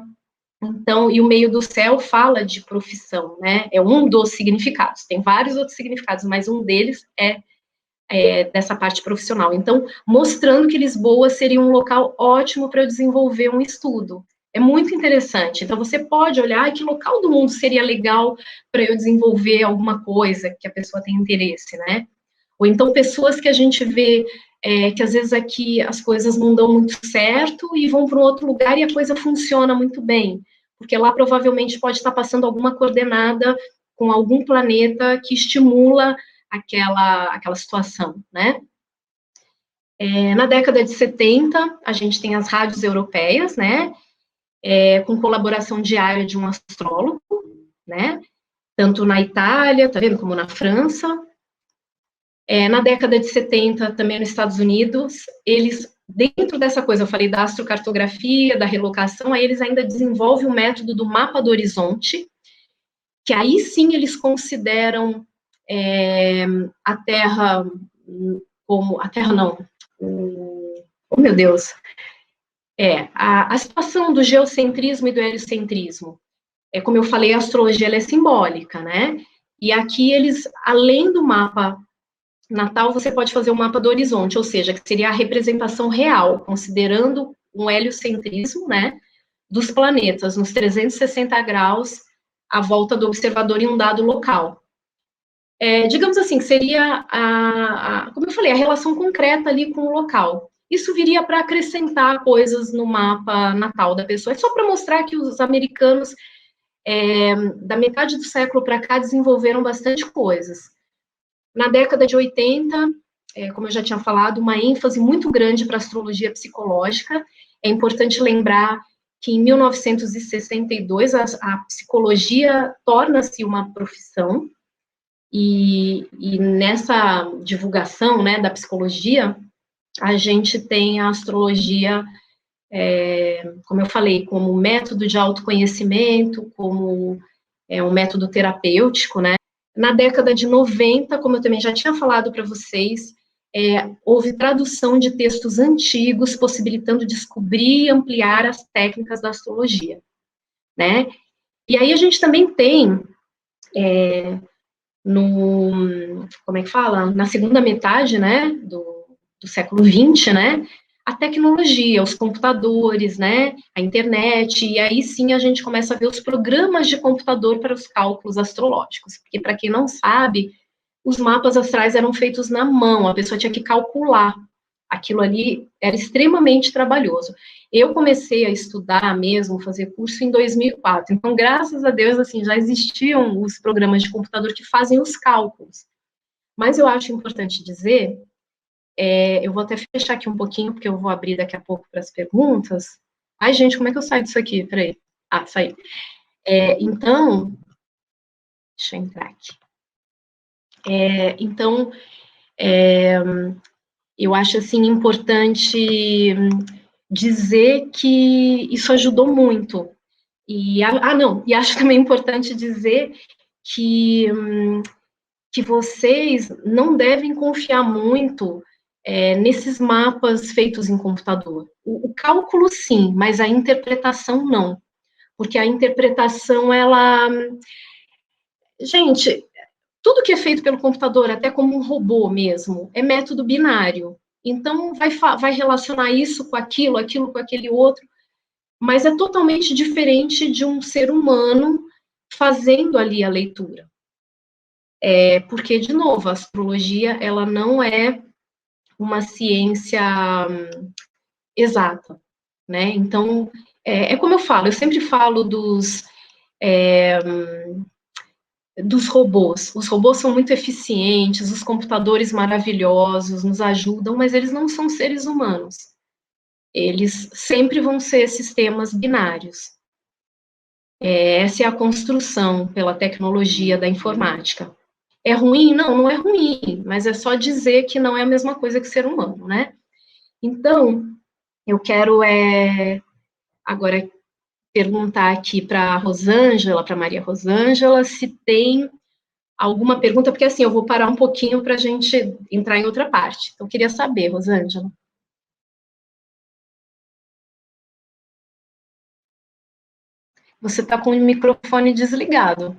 Então, e o meio do céu fala de profissão, né? É um dos significados. Tem vários outros significados, mas um deles é dessa parte profissional. Então, mostrando que Lisboa seria um local ótimo para eu desenvolver um estudo. É muito interessante. Então, você pode olhar que local do mundo seria legal para eu desenvolver alguma coisa que a pessoa tem interesse, né? Ou então, pessoas que a gente vê que às vezes aqui as coisas não dão muito certo e vão para um outro lugar e a coisa funciona muito bem. Porque lá provavelmente pode estar passando alguma coordenada com algum planeta que estimula aquela situação, né? Na década de 70, a gente tem as rádios europeias, né? Com colaboração diária de um astrólogo, né? Tanto na Itália, tá vendo, como na França. Na década de 70, também nos Estados Unidos, eles, dentro dessa coisa, eu falei da astrocartografia, da relocação, aí eles ainda desenvolvem o método do mapa do horizonte, que aí sim eles consideram a Terra como... A Terra não. Oh, meu Deus. A situação do geocentrismo e do heliocentrismo. Como eu falei, a astrologia ela é simbólica, né? E aqui eles, além do mapa natal, você pode fazer o mapa do horizonte, ou seja, que seria a representação real, considerando um heliocentrismo, né? Dos planetas, nos 360 graus, à volta do observador em um dado local. Digamos assim, que seria, como eu falei, a relação concreta ali com o local. Isso viria para acrescentar coisas no mapa natal da pessoa. É só para mostrar que os americanos, da metade do século para cá, desenvolveram bastante coisas. Na década de 80, como eu já tinha falado, uma ênfase muito grande para a astrologia psicológica. É importante lembrar que em 1962 a psicologia torna-se uma profissão, e nessa divulgação, né, da psicologia, a gente tem a astrologia, como eu falei, como método de autoconhecimento, como um método terapêutico, né? Na década de 90, como eu também já tinha falado para vocês, houve tradução de textos antigos, possibilitando descobrir e ampliar as técnicas da astrologia, né? E aí a gente também tem, como é que fala? Na segunda metade, né, do século XX, né, a tecnologia, os computadores, né, a internet, e aí sim a gente começa a ver os programas de computador para os cálculos astrológicos, porque para quem não sabe, os mapas astrais eram feitos na mão, a pessoa tinha que calcular, aquilo ali era extremamente trabalhoso. Eu comecei a estudar mesmo, fazer curso em 2004, então, graças a Deus, assim, já existiam os programas de computador que fazem os cálculos. Mas eu acho importante dizer, eu vou até fechar aqui um pouquinho, porque eu vou abrir daqui a pouco para as perguntas. Ai, gente, como é que eu saio disso aqui? Peraí. Saí. Então, deixa eu entrar aqui. Então, eu acho, assim, importante dizer que isso ajudou muito. E acho também importante dizer que vocês não devem confiar muito nesses mapas feitos em computador. O cálculo, sim, mas a interpretação, não. porque a interpretação, ela... Gente, tudo que é feito pelo computador, até como um robô mesmo, é método binário. Então, vai relacionar isso com aquilo, aquilo com aquele outro, mas é totalmente diferente de um ser humano fazendo ali a leitura. Porque, de novo, a astrologia, ela não é uma ciência exata, né? Então, como eu falo, eu sempre falo dos robôs. Os robôs são muito eficientes, os computadores maravilhosos, nos ajudam, mas eles não são seres humanos. Eles sempre vão ser sistemas binários. Essa é a construção pela tecnologia da informática. É ruim? Não, não é ruim, mas é só dizer que não é a mesma coisa que ser humano, né? Então, eu quero agora perguntar aqui para a Rosângela, para Maria Rosângela, se tem alguma pergunta, porque assim, eu vou parar um pouquinho para a gente entrar em outra parte. Então, eu queria saber, Rosângela. Você está com o microfone desligado.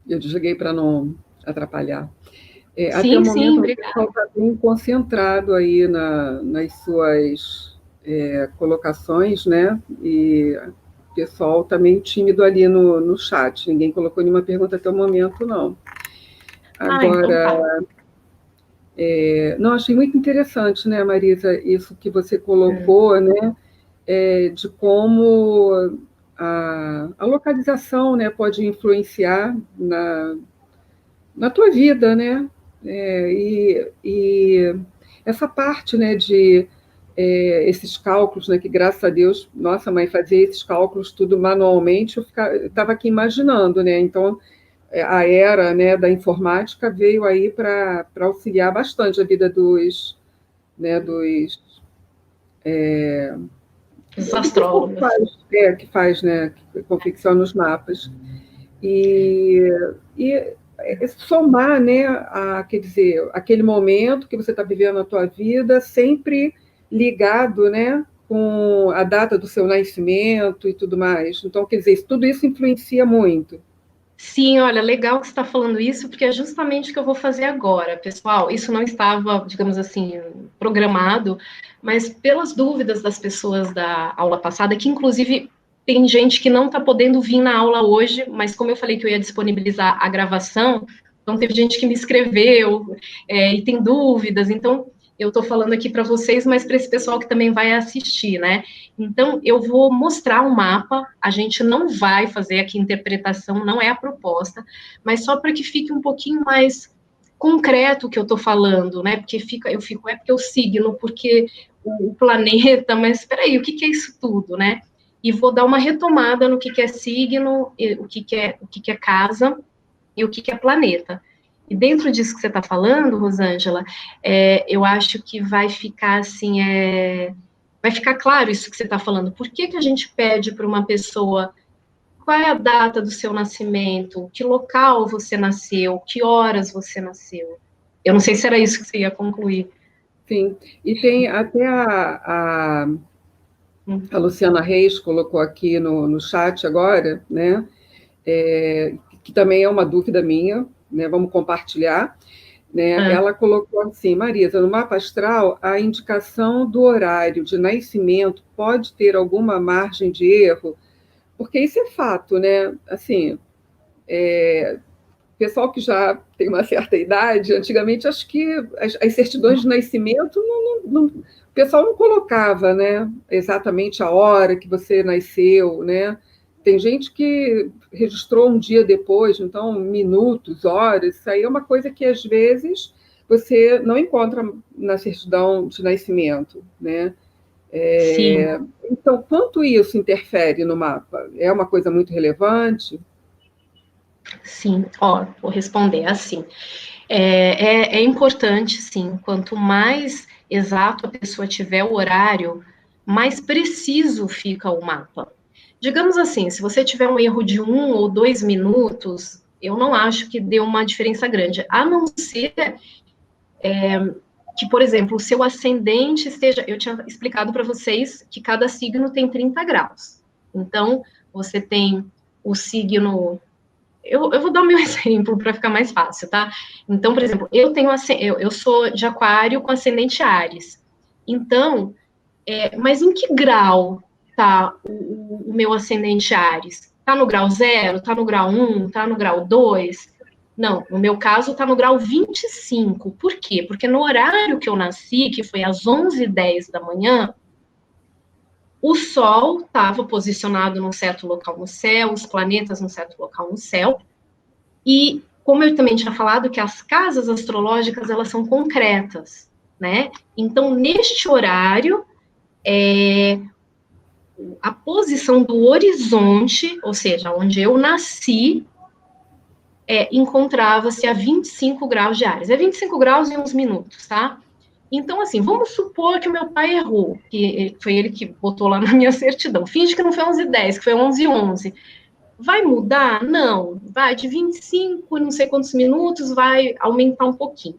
Eu desliguei para não atrapalhar. Até Sim, o sim, momento, o obrigada. pessoal está bem concentrado aí nas suas colocações, né? E o pessoal está meio tímido ali no chat. Ninguém colocou nenhuma pergunta até o momento, não. Agora, Então tá. não, achei muito interessante, né, Marisa, isso que você colocou, né? De como a localização, né, pode influenciar na tua vida, né? E essa parte, né, de esses cálculos, né, que graças a Deus, nossa mãe fazia esses cálculos tudo manualmente, eu estava aqui imaginando, né? Então, a era, né, da informática veio aí para auxiliar bastante a vida Os do pessoal astrólogos. que faz, né, que confecciona os mapas. E somar, né, quer dizer, aquele momento que você está vivendo na tua vida, sempre ligado, né, com a data do seu nascimento e tudo mais. Então, quer dizer, tudo isso influencia muito. Sim, olha, legal que você está falando isso, porque é justamente o que eu vou fazer agora, pessoal. Isso não estava, digamos assim, programado, mas pelas dúvidas das pessoas da aula passada, que inclusive tem gente que não está podendo vir na aula hoje, mas como eu falei que eu ia disponibilizar a gravação, então teve gente que me escreveu e tem dúvidas, então eu estou falando aqui para vocês, mas para esse pessoal que também vai assistir, né? Então, eu vou mostrar o mapa, a gente não vai fazer aqui interpretação, não é a proposta, mas só para que fique um pouquinho mais concreto o que eu estou falando, né? Porque porque o signo, porque o planeta, mas espera aí, o que é isso tudo, né? E vou dar uma retomada no que é signo, o que é casa e o que é planeta. E dentro disso que você está falando, Rosângela, eu acho que vai ficar assim, vai ficar claro isso que você está falando. Por que a gente pede para uma pessoa qual é a data do seu nascimento, que local você nasceu, que horas você nasceu? Eu não sei se era isso que você ia concluir. Sim, e tem até a Luciana Reis colocou aqui no chat agora, né? Que também é uma dúvida minha, né? Vamos compartilhar. Né? Ela colocou assim, Marisa, no mapa astral, a indicação do horário de nascimento pode ter alguma margem de erro, porque isso é fato, né? Assim, pessoal que já tem uma certa idade, antigamente acho que as certidões de nascimento o pessoal não colocava, né? Exatamente a hora que você nasceu, né? Tem gente que registrou um dia depois, então minutos, horas, isso aí é uma coisa que às vezes você não encontra na certidão de nascimento, né? Sim. Então, quanto isso interfere no mapa? É uma coisa muito relevante? Sim, ó, vou responder assim. É importante, sim, quanto mais exato a pessoa tiver o horário, mais preciso fica o mapa. Digamos assim, se você tiver um erro de 1 ou 2 minutos, eu não acho que dê uma diferença grande, a não ser que, por exemplo, o seu ascendente esteja... Eu tinha explicado para vocês que cada signo tem 30 graus. Então, você tem o signo... Eu vou dar o meu exemplo para ficar mais fácil, tá? Então, por exemplo, eu sou de Aquário com ascendente Áries. Então, mas em que grau está o meu ascendente Áries? Está no grau 0? Está no grau 1? Está no grau 2? Não, no meu caso está no grau 25. Por quê? Porque no horário que eu nasci, que foi às 11h10 da manhã, o Sol estava posicionado num certo local no céu, os planetas num certo local no céu, e como eu também tinha falado que as casas astrológicas, elas são concretas, né? Então, neste horário, a posição do horizonte, ou seja, onde eu nasci, encontrava-se a 25 graus de Áries. É 25 graus em uns minutos, tá? Então, assim, vamos supor que o meu pai errou, que foi ele que botou lá na minha certidão. Finge que não foi 11h10, que foi 11h11. Vai mudar? Não. Vai de 25, não sei quantos minutos, vai aumentar um pouquinho.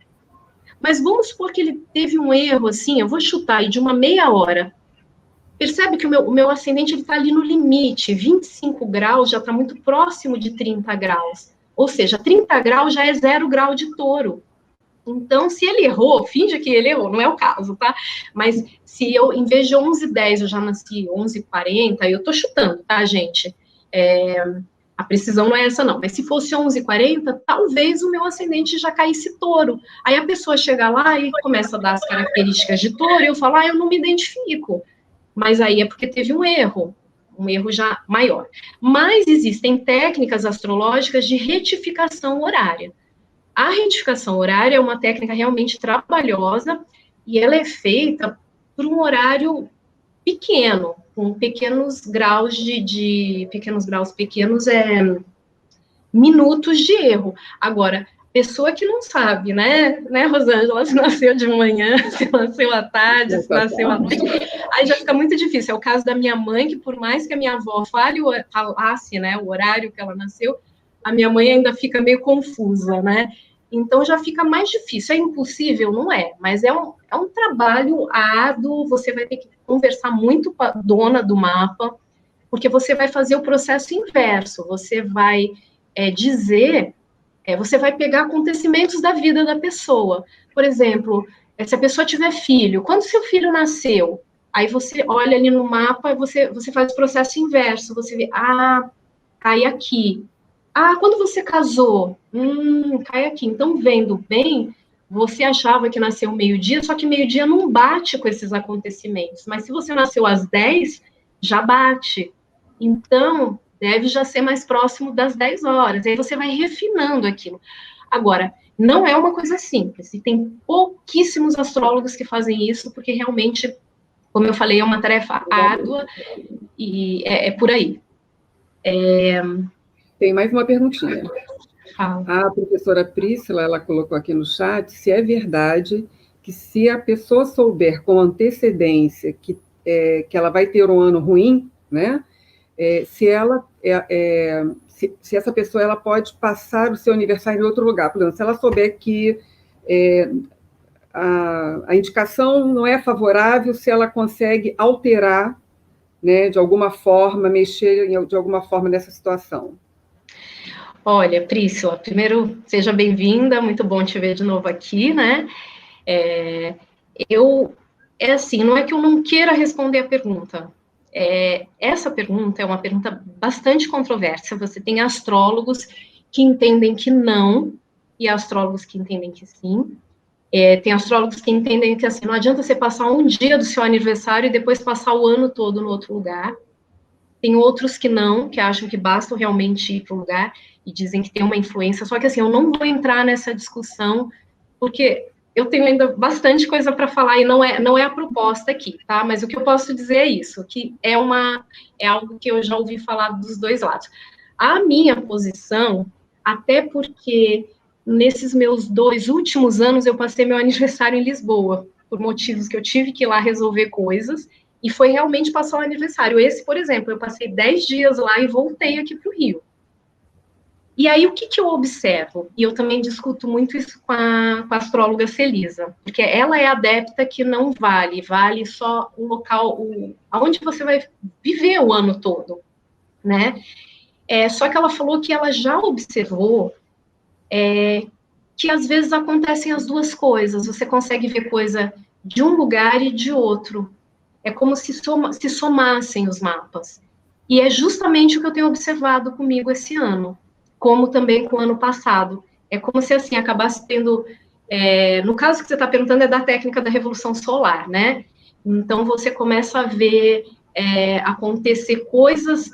Mas vamos supor que ele teve um erro, assim, eu vou chutar aí de uma meia hora. Percebe que o meu ascendente está ali no limite, 25 graus já está muito próximo de 30 graus. Ou seja, 30 graus já é 0 grau de touro. Então, se ele errou, finge que ele errou, não é o caso, tá? Mas se eu, em vez de 11h10, eu já nasci 11h40, eu tô chutando, tá, gente? A precisão não é essa, não. Mas se fosse 11h40, talvez o meu ascendente já caísse touro. Aí a pessoa chega lá e começa a dar as características de touro, e eu falo, eu não me identifico. Mas aí é porque teve um erro já maior. Mas existem técnicas astrológicas de retificação horária. A retificação horária é uma técnica realmente trabalhosa e ela é feita por um horário pequeno, com pequenos graus pequenos minutos de erro. Agora, pessoa que não sabe, né, Rosângela, se nasceu de manhã, se nasceu à tarde, se nasceu à noite, aí já fica muito difícil. É o caso da minha mãe, que por mais que a minha avó falasse, né, o horário que ela nasceu, a minha mãe ainda fica meio confusa, né? Então já fica mais difícil. É impossível? Não é, mas é um trabalho árduo, você vai ter que conversar muito com a dona do mapa, porque você vai fazer o processo inverso, você vai dizer, você vai pegar acontecimentos da vida da pessoa. Por exemplo, se a pessoa tiver filho, quando seu filho nasceu, aí você olha ali no mapa, você faz o processo inverso, você vê, cai aqui. Quando você casou, cai aqui. Então, vendo bem, você achava que nasceu meio-dia, só que meio-dia não bate com esses acontecimentos. Mas se você nasceu às 10, já bate. Então, deve já ser mais próximo das 10 horas. Aí você vai refinando aquilo. Agora, não é uma coisa simples. E tem pouquíssimos astrólogos que fazem isso, porque realmente, como eu falei, é uma tarefa árdua e é por aí. Tem mais uma perguntinha. A professora Priscila, ela colocou aqui no chat se é verdade que se a pessoa souber com antecedência que ela vai ter um ano ruim, né? Se essa pessoa ela pode passar o seu aniversário em outro lugar. Por exemplo, se ela souber que a indicação não é favorável, se ela consegue alterar, né, de alguma forma, mexer de alguma forma nessa situação. Olha, Priscila, primeiro, seja bem-vinda, muito bom te ver de novo aqui, né? Assim, não é que eu não queira responder a pergunta. Essa pergunta é uma pergunta bastante controversa. Você tem astrólogos que entendem que não, e astrólogos que entendem que sim. Tem astrólogos que entendem que, assim, não adianta você passar um dia do seu aniversário e depois passar o ano todo no outro lugar. Tem outros que não, que acham que basta realmente ir para o lugar e dizem que tem uma influência. Só que, assim, eu não vou entrar nessa discussão, porque eu tenho ainda bastante coisa para falar e não é a proposta aqui, tá? Mas o que eu posso dizer é isso, que é algo que eu já ouvi falar dos dois lados. A minha posição, até porque nesses meus 2 últimos anos eu passei meu aniversário em Lisboa, por motivos que eu tive que ir lá resolver coisas, e foi realmente passar o aniversário. Esse, por exemplo, eu passei 10 dias lá e voltei aqui para o Rio. E aí, o que eu observo? E eu também discuto muito isso com a astróloga Celisa, porque ela é adepta que não vale só o local, aonde você vai viver o ano todo, né? Só que ela falou que ela já observou que às vezes acontecem as duas coisas, você consegue ver coisa de um lugar e de outro. É como se somassem os mapas. E é justamente o que eu tenho observado comigo esse ano, como também com o ano passado. É como se, assim, acabasse tendo... no caso que você está perguntando é da técnica da Revolução Solar, né? Então, você começa a ver acontecer coisas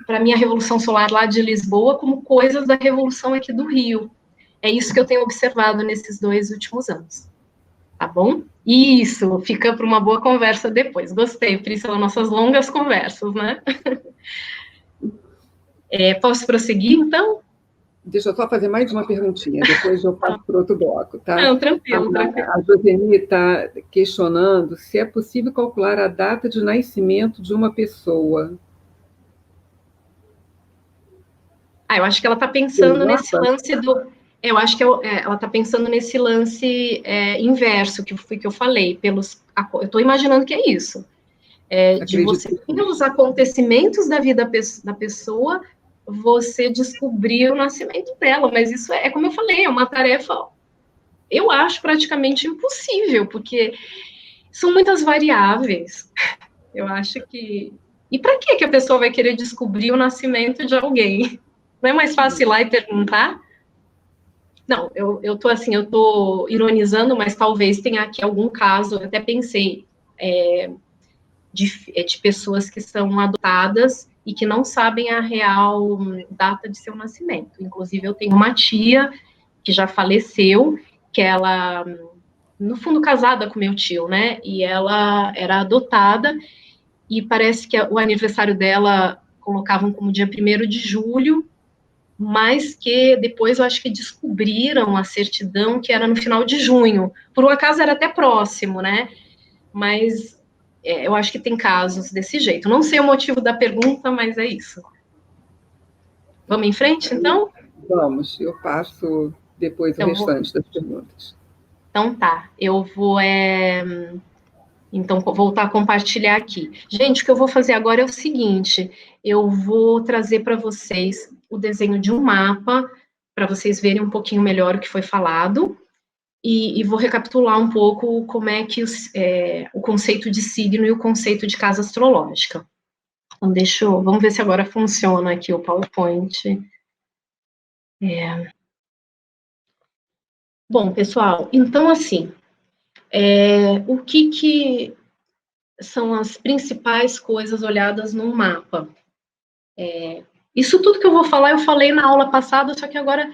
para a minha Revolução Solar lá de Lisboa, como coisas da Revolução aqui do Rio. É isso que eu tenho observado nesses 2 últimos anos. Tá bom? Isso, fica para uma boa conversa depois. Gostei, Priscila, nossas longas conversas, né? Posso prosseguir, então? Deixa eu só fazer mais uma perguntinha, depois eu passo para outro bloco, tá? Não, tranquilo, tranquilo. A Joseni está questionando se é possível calcular a data de nascimento de uma pessoa. Eu acho que ela está pensando nesse lance do... Eu acho que ela está pensando nesse lance inverso, que foi que eu falei. Eu estou imaginando que é isso. De você, pelos acontecimentos da vida da pessoa, você descobrir o nascimento dela. Mas isso como eu falei, é uma tarefa, eu acho praticamente impossível, porque são muitas variáveis. Eu acho que... E para que a pessoa vai querer descobrir o nascimento de alguém? Não é mais fácil ir lá e perguntar? Não, eu tô ironizando, mas talvez tenha aqui algum caso, eu até pensei, de pessoas que são adotadas e que não sabem a real data de seu nascimento. Inclusive, eu tenho uma tia que já faleceu, que ela, no fundo, casada com meu tio, né? E ela era adotada, e parece que o aniversário dela colocavam como dia 1º de julho, mas que depois eu acho que descobriram a certidão que era no final de junho. Por um acaso era até próximo, né? Mas eu acho que tem casos desse jeito. Não sei o motivo da pergunta, mas é isso. Vamos em frente, então? Vamos, eu passo depois o restante das perguntas. Então tá, eu vou então voltar a compartilhar aqui. Gente, o que eu vou fazer agora é o seguinte, eu vou trazer para vocês o desenho de um mapa, para vocês verem um pouquinho melhor o que foi falado, e vou recapitular um pouco como é que o conceito de signo e o conceito de casa astrológica. Então, vamos ver se agora funciona aqui o PowerPoint. Bom, pessoal, então, assim, o que são as principais coisas olhadas num mapa? Isso tudo que eu vou falar, eu falei na aula passada, só que agora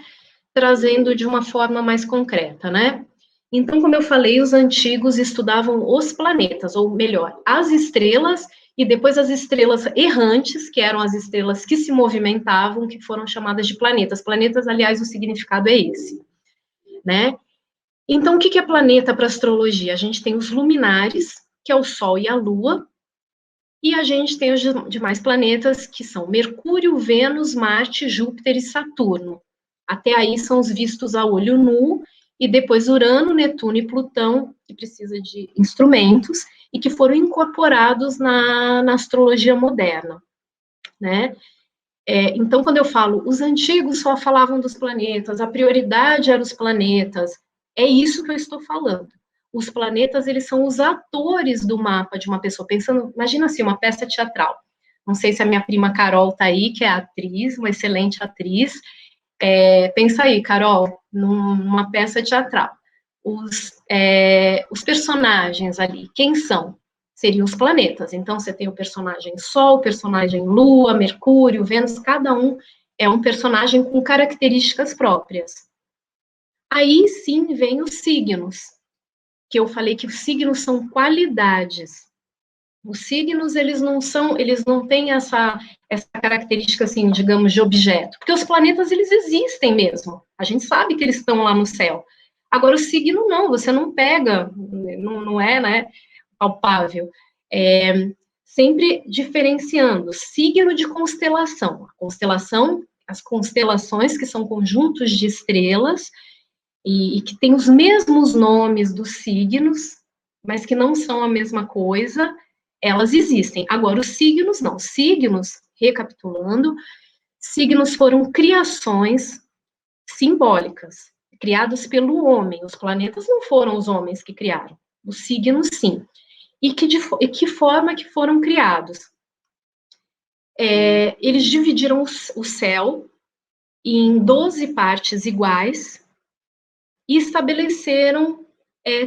trazendo de uma forma mais concreta, né? Então, como eu falei, os antigos estudavam os planetas, ou melhor, as estrelas, e depois as estrelas errantes, que eram as estrelas que se movimentavam, que foram chamadas de planetas. Planetas, aliás, o significado é esse, né? Então, o que é planeta para astrologia? A gente tem os luminares, que é o Sol e a Lua, e a gente tem os demais planetas, que são Mercúrio, Vênus, Marte, Júpiter e Saturno. Até aí são os vistos a olho nu, e depois Urano, Netuno e Plutão, que precisa de instrumentos, e que foram incorporados na astrologia moderna, né? Então, quando eu falo, os antigos só falavam dos planetas, a prioridade era os planetas, é isso que eu estou falando. Os planetas, eles são os atores do mapa de uma pessoa, pensando, imagina assim, uma peça teatral. Não sei se a minha prima Carol está aí, que é atriz, uma excelente atriz. Pensa aí, Carol, numa peça teatral. Os personagens ali, quem são? Seriam os planetas. Então, você tem o personagem Sol, o personagem Lua, Mercúrio, Vênus, cada um é um personagem com características próprias. Aí sim vem os signos, que eu falei que os signos são qualidades. Os signos, eles não têm essa característica, assim, digamos, de objeto, porque os planetas, eles existem mesmo, a gente sabe que eles estão lá no céu. Agora, o signo não, você não pega, não é, né, palpável. Sempre diferenciando signo de constelação. A constelação as constelações, que são conjuntos de estrelas, e que têm os mesmos nomes dos signos, mas que não são a mesma coisa, elas existem. Agora, os signos não. Signos, recapitulando, signos foram criações simbólicas, criadas pelo homem. Os planetas não foram os homens que criaram. Os signos, sim. E que forma que foram criados? Eles dividiram o céu em 12 partes iguais e estabeleceram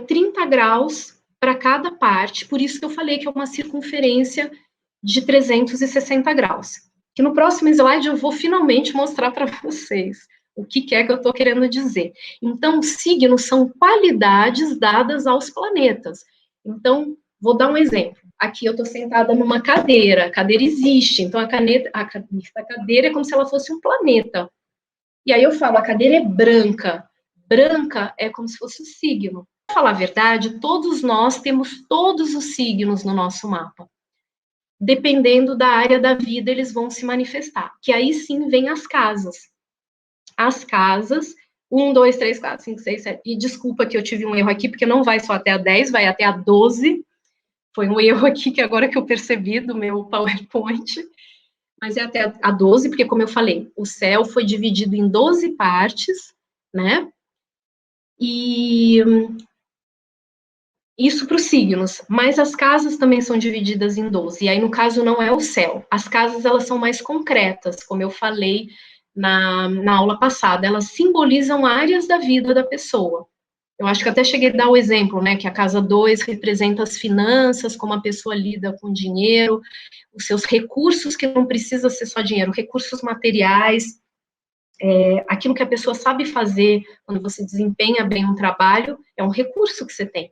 30 graus para cada parte, por isso que eu falei que é uma circunferência de 360 graus. Que no próximo slide eu vou finalmente mostrar para vocês o que é que eu estou querendo dizer. Então, signos são qualidades dadas aos planetas. Então, vou dar um exemplo. Aqui eu estou sentada numa cadeira, a cadeira existe, então a cadeira é como se ela fosse um planeta. E aí eu falo, a cadeira é branca. Branca é como se fosse o signo. Para falar a verdade, todos nós temos todos os signos no nosso mapa. Dependendo da área da vida, eles vão se manifestar. Que aí sim vem as casas. As casas, 1, 2, 3, 4, 5, 6, 7. E desculpa que eu tive um erro aqui, porque não vai só até a 10, vai até a 12. Foi um erro aqui que agora que eu percebi do meu PowerPoint. Mas é até a 12, porque, como eu falei, o céu foi dividido em 12 partes, né? E isso para os signos, mas as casas também são divididas em 12, e aí, no caso, não é o céu. As casas, elas são mais concretas, como eu falei na aula passada, elas simbolizam áreas da vida da pessoa. Eu acho que até cheguei a dar o exemplo, né, que a casa 2 representa as finanças, como a pessoa lida com o dinheiro, os seus recursos, que não precisa ser só dinheiro, recursos materiais, aquilo que a pessoa sabe fazer quando você desempenha bem um trabalho, é um recurso que você tem,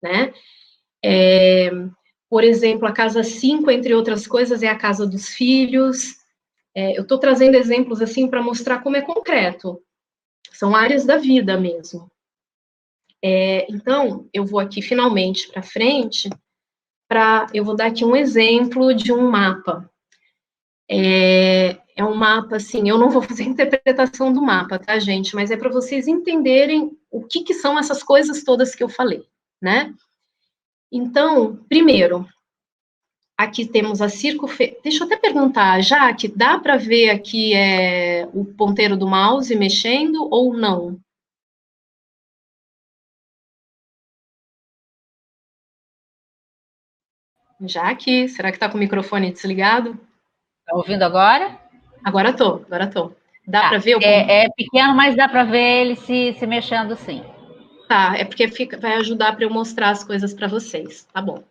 né? Por exemplo, a casa 5, entre outras coisas, é a casa dos filhos. Eu estou trazendo exemplos assim para mostrar como é concreto. São áreas da vida mesmo. Então, eu vou aqui finalmente para frente, eu vou dar aqui um exemplo de um mapa. É um mapa, assim, eu não vou fazer interpretação do mapa, tá, gente? Mas é para vocês entenderem o que são essas coisas todas que eu falei, né? Então, primeiro, aqui temos a circunferência. Deixa eu até perguntar, Jaque, dá para ver aqui o ponteiro do mouse mexendo ou não? Jaque, será que está com o microfone desligado? Está ouvindo agora? Agora tô. Dá para ver o ponteiro? É pequeno, mas dá para ver ele se mexendo, sim. Tá, é porque vai ajudar para eu mostrar as coisas para vocês, tá bom.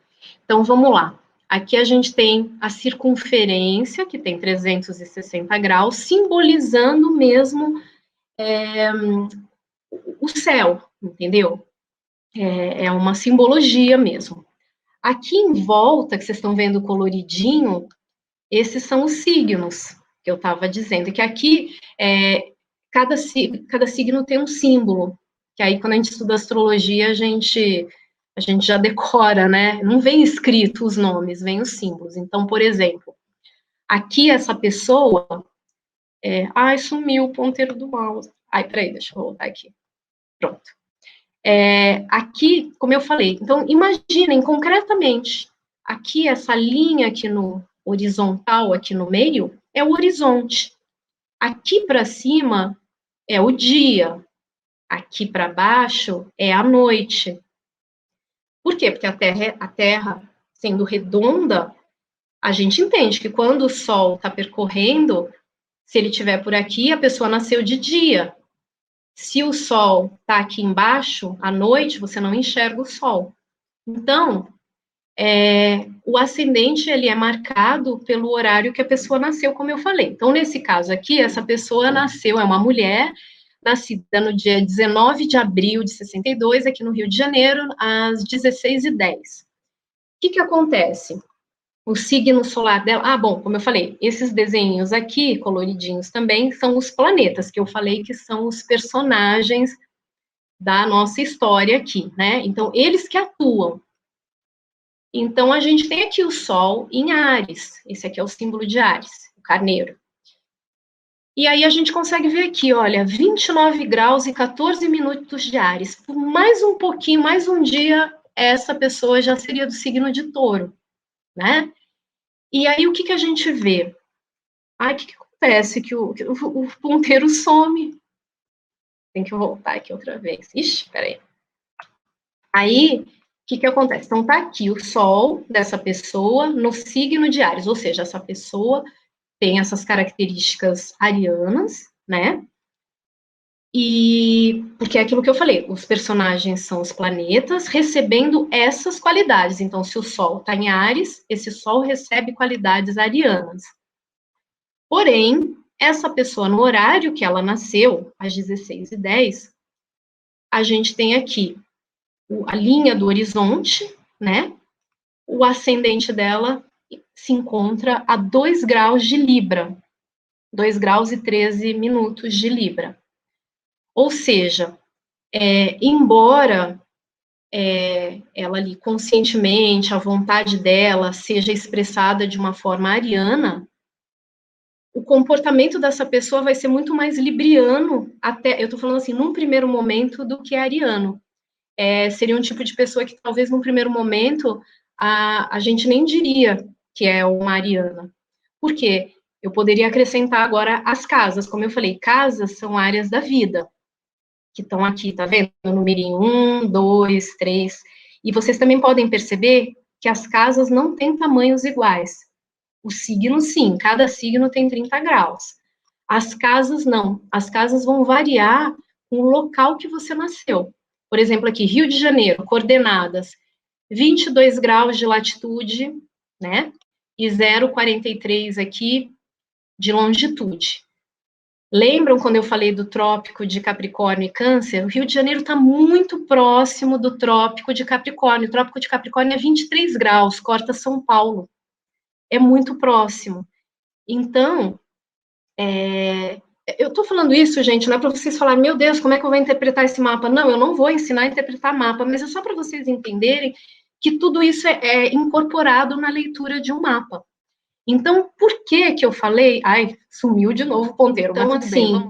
Então, vamos lá. Aqui a gente tem a circunferência, que tem 360 graus, simbolizando mesmo o céu, entendeu? É uma simbologia mesmo. Aqui em volta, que vocês estão vendo coloridinho, esses são os signos que eu estava dizendo, que aqui cada signo tem um símbolo, que aí quando a gente estuda astrologia, a gente já decora, né? Não vem escrito os nomes, vem os símbolos. Então, por exemplo, aqui essa pessoa... Ai, sumiu o ponteiro do mouse. Ai, peraí, deixa eu voltar aqui. Pronto. Aqui, como eu falei, então, imaginem concretamente, aqui essa linha aqui no horizontal, aqui no meio, é o horizonte. Aqui para cima é o dia. Aqui para baixo é a noite. Por quê? Porque a Terra, sendo redonda, a gente entende que quando o Sol está percorrendo, se ele estiver por aqui, a pessoa nasceu de dia. Se o Sol está aqui embaixo, à noite, você não enxerga o Sol. Então, o ascendente ele é marcado pelo horário que a pessoa nasceu, como eu falei. Então, nesse caso aqui, essa pessoa nasceu, é uma mulher, nascida no dia 19 de abril de 62, aqui no Rio de Janeiro, às 16h10. O que acontece? O signo solar dela... bom, como eu falei, esses desenhos aqui, coloridinhos também, são os planetas, que eu falei que são os personagens da nossa história aqui, né? Então, eles que atuam. Então, a gente tem aqui o Sol em Áries. Esse aqui é o símbolo de Áries, o carneiro. E aí a gente consegue ver aqui, olha, 29 graus e 14 minutos de Áries. Por mais um pouquinho, mais um dia, essa pessoa já seria do signo de Touro, né? E aí o que a gente vê? Ai, o que acontece? Que o ponteiro some. Tem que voltar aqui outra vez. Ixi, peraí. Aí, o que acontece? Então, tá aqui o Sol dessa pessoa no signo de Áries, ou seja, essa pessoa tem essas características arianas, né? E porque é aquilo que eu falei, os personagens são os planetas recebendo essas qualidades. Então, se o Sol está em Áries, esse Sol recebe qualidades arianas. Porém, essa pessoa, no horário que ela nasceu, às 16h10, a gente tem aqui a linha do horizonte, né? O ascendente dela se encontra a 2 graus de Libra, 2 graus e 13 minutos de Libra. Ou seja, embora ela ali conscientemente, a vontade dela seja expressada de uma forma ariana, o comportamento dessa pessoa vai ser muito mais libriano, até, eu estou falando assim, num primeiro momento, do que ariano. Seria um tipo de pessoa que talvez num primeiro momento a gente nem diria que é uma ariana. Por quê? Eu poderia acrescentar agora as casas. Como eu falei, casas são áreas da vida, que estão aqui, tá vendo? No numerinho 1, 2, 3. E vocês também podem perceber que as casas não têm tamanhos iguais. O signo, sim, cada signo tem 30 graus. As casas, não. As casas vão variar com o local que você nasceu. Por exemplo, aqui, Rio de Janeiro, coordenadas 22 graus de latitude, né? E 0,43 aqui de longitude. Lembram quando eu falei do trópico de Capricórnio e Câncer? O Rio de Janeiro está muito próximo do trópico de Capricórnio. O trópico de Capricórnio é 23 graus, corta São Paulo. É muito próximo. Então, eu estou falando isso, gente, não é para vocês falarem, meu Deus, como é que eu vou interpretar esse mapa? Não, eu não vou ensinar a interpretar mapa, mas é só para vocês entenderem que tudo isso é incorporado na leitura de um mapa. Então, por que eu falei... Ai, sumiu de novo o ponteiro. Então, assim,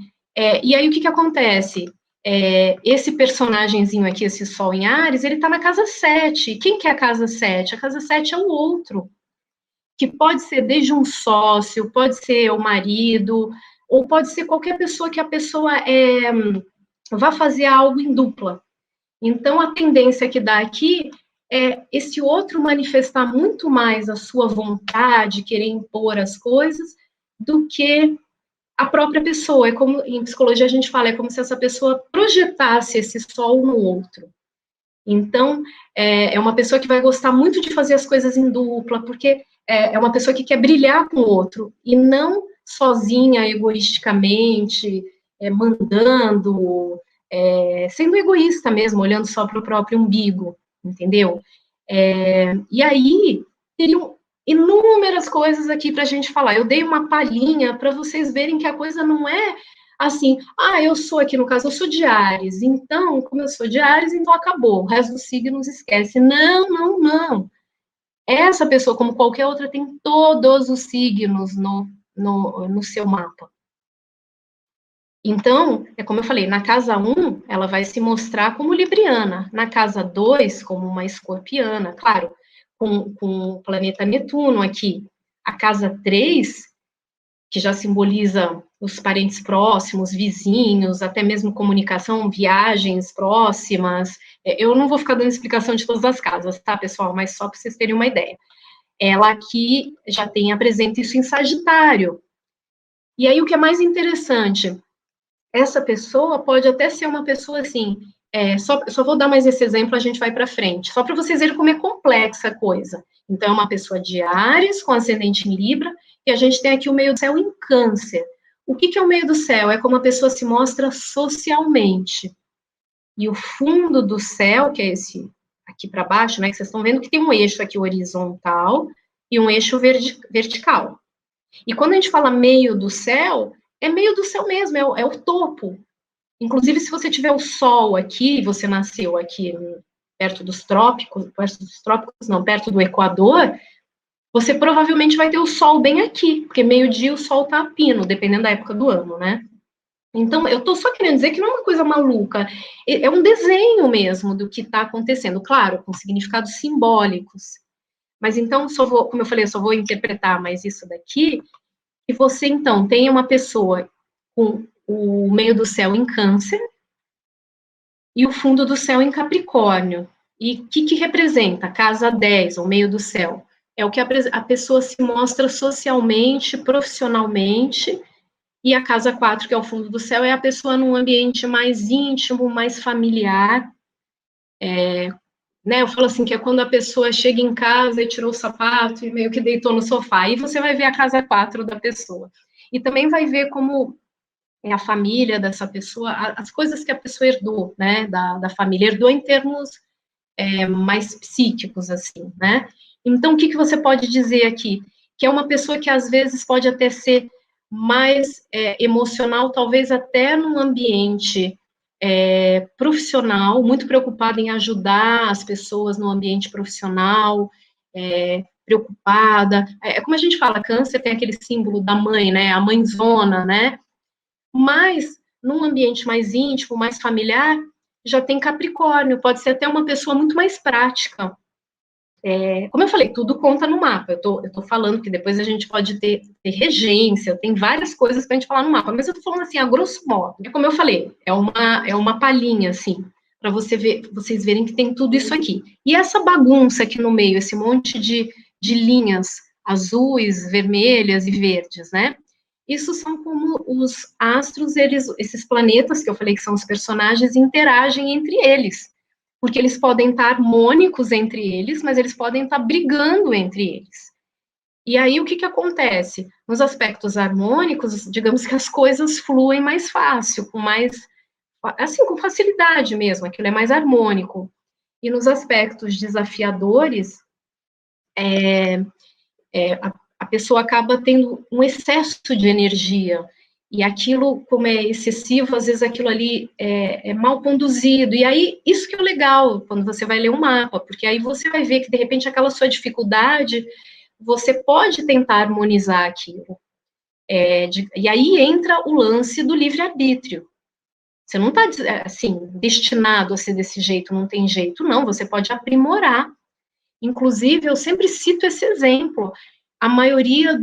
e aí o que acontece? Esse personagemzinho aqui, esse Sol em Áries, ele está na casa 7. Quem que é a casa 7? A casa 7 é o outro, que pode ser desde um sócio, pode ser o marido, ou pode ser qualquer pessoa que a pessoa vá fazer algo em dupla. Então, a tendência que dá aqui é esse outro manifestar muito mais a sua vontade, querer impor as coisas, do que a própria pessoa. É como, em psicologia a gente fala, é como se essa pessoa projetasse esse sol no outro. Então, é uma pessoa que vai gostar muito de fazer as coisas em dupla, porque é uma pessoa que quer brilhar com o outro, e não sozinha, egoisticamente, mandando, sendo egoísta mesmo, olhando só para o próprio umbigo, entendeu? E aí, teriam inúmeras coisas aqui para a gente falar. Eu dei uma palhinha para vocês verem que a coisa não é assim, eu sou aqui, no caso, eu sou de Áries, então, como eu sou de Áries, então acabou, o resto dos signos esquece. Não, não, não. Essa pessoa, como qualquer outra, tem todos os signos no seu mapa. Então, é como eu falei, na casa 1, ela vai se mostrar como libriana, na casa 2, como uma escorpiana, claro, com o planeta Netuno aqui. A casa 3, que já simboliza os parentes próximos, vizinhos, até mesmo comunicação, viagens próximas. Eu não vou ficar dando explicação de todas as casas, tá, pessoal? Mas só para vocês terem uma ideia. Ela aqui já apresenta isso em Sagitário. E aí, o que é mais interessante, essa pessoa pode até ser uma pessoa assim, só vou dar mais esse exemplo, a gente vai para frente, só para vocês verem como é complexa a coisa. Então, é uma pessoa de Áries, com ascendente em Libra, e a gente tem aqui o meio do céu em Câncer. O que é o meio do céu? É como a pessoa se mostra socialmente. E o fundo do céu, que é esse aqui para baixo, né, que vocês estão vendo que tem um eixo aqui horizontal e um eixo vertical. E quando a gente fala meio do céu, é meio do céu mesmo, é o topo. Inclusive, se você tiver o Sol aqui, você nasceu aqui perto do Equador, você provavelmente vai ter o sol bem aqui, porque meio-dia o sol tá a pino, dependendo da época do ano, né? Então, eu tô só querendo dizer que não é uma coisa maluca, é um desenho mesmo do que está acontecendo, claro, com significados simbólicos. Mas então, só vou, como eu falei, eu só vou interpretar mais isso daqui, que você, então, tem uma pessoa com o meio do céu em Câncer e o fundo do céu em Capricórnio. E o que representa? Casa 10, ou meio do céu. É o que a pessoa se mostra socialmente, profissionalmente, e a casa 4, que é o fundo do céu, é a pessoa num ambiente mais íntimo, mais familiar. Né, eu falo assim, que é quando a pessoa chega em casa e tirou o sapato e meio que deitou no sofá. Aí você vai ver a casa 4 da pessoa. E também vai ver como é a família dessa pessoa, as coisas que a pessoa herdou, né, da família. Herdou em termos mais psíquicos, assim, né? Então, o que você pode dizer aqui? Que é uma pessoa que, às vezes, pode até ser mais emocional, talvez até num ambiente profissional, muito preocupada em ajudar as pessoas no ambiente profissional, preocupada. Como a gente fala, câncer tem aquele símbolo da mãe, né? A mãezona, né? Mas, num ambiente mais íntimo, mais familiar, já tem Capricórnio, pode ser até uma pessoa muito mais prática. Como eu falei, tudo conta no mapa. Eu tô falando que depois a gente pode ter regência, tem várias coisas para a gente falar no mapa, mas eu tô falando assim, a grosso modo. Como eu falei, é uma palhinha, assim, para vocês verem que tem tudo isso aqui. E essa bagunça aqui no meio, esse monte de linhas azuis, vermelhas e verdes, né? Isso são como os astros, esses planetas que eu falei que são os personagens, interagem entre eles. Porque eles podem estar harmônicos entre eles, mas eles podem estar brigando entre eles. E aí, o que acontece? Nos aspectos harmônicos, digamos que as coisas fluem mais fácil, com facilidade mesmo, aquilo é mais harmônico. E nos aspectos desafiadores, a pessoa acaba tendo um excesso de energia, e aquilo, como é excessivo, às vezes aquilo ali é mal conduzido, e aí, isso que é legal, quando você vai ler um mapa, porque aí você vai ver que, de repente, aquela sua dificuldade, você pode tentar harmonizar aquilo, e aí entra o lance do livre-arbítrio, você não está, assim, destinado a ser desse jeito, não tem jeito, não, você pode aprimorar. Inclusive, eu sempre cito esse exemplo, a maioria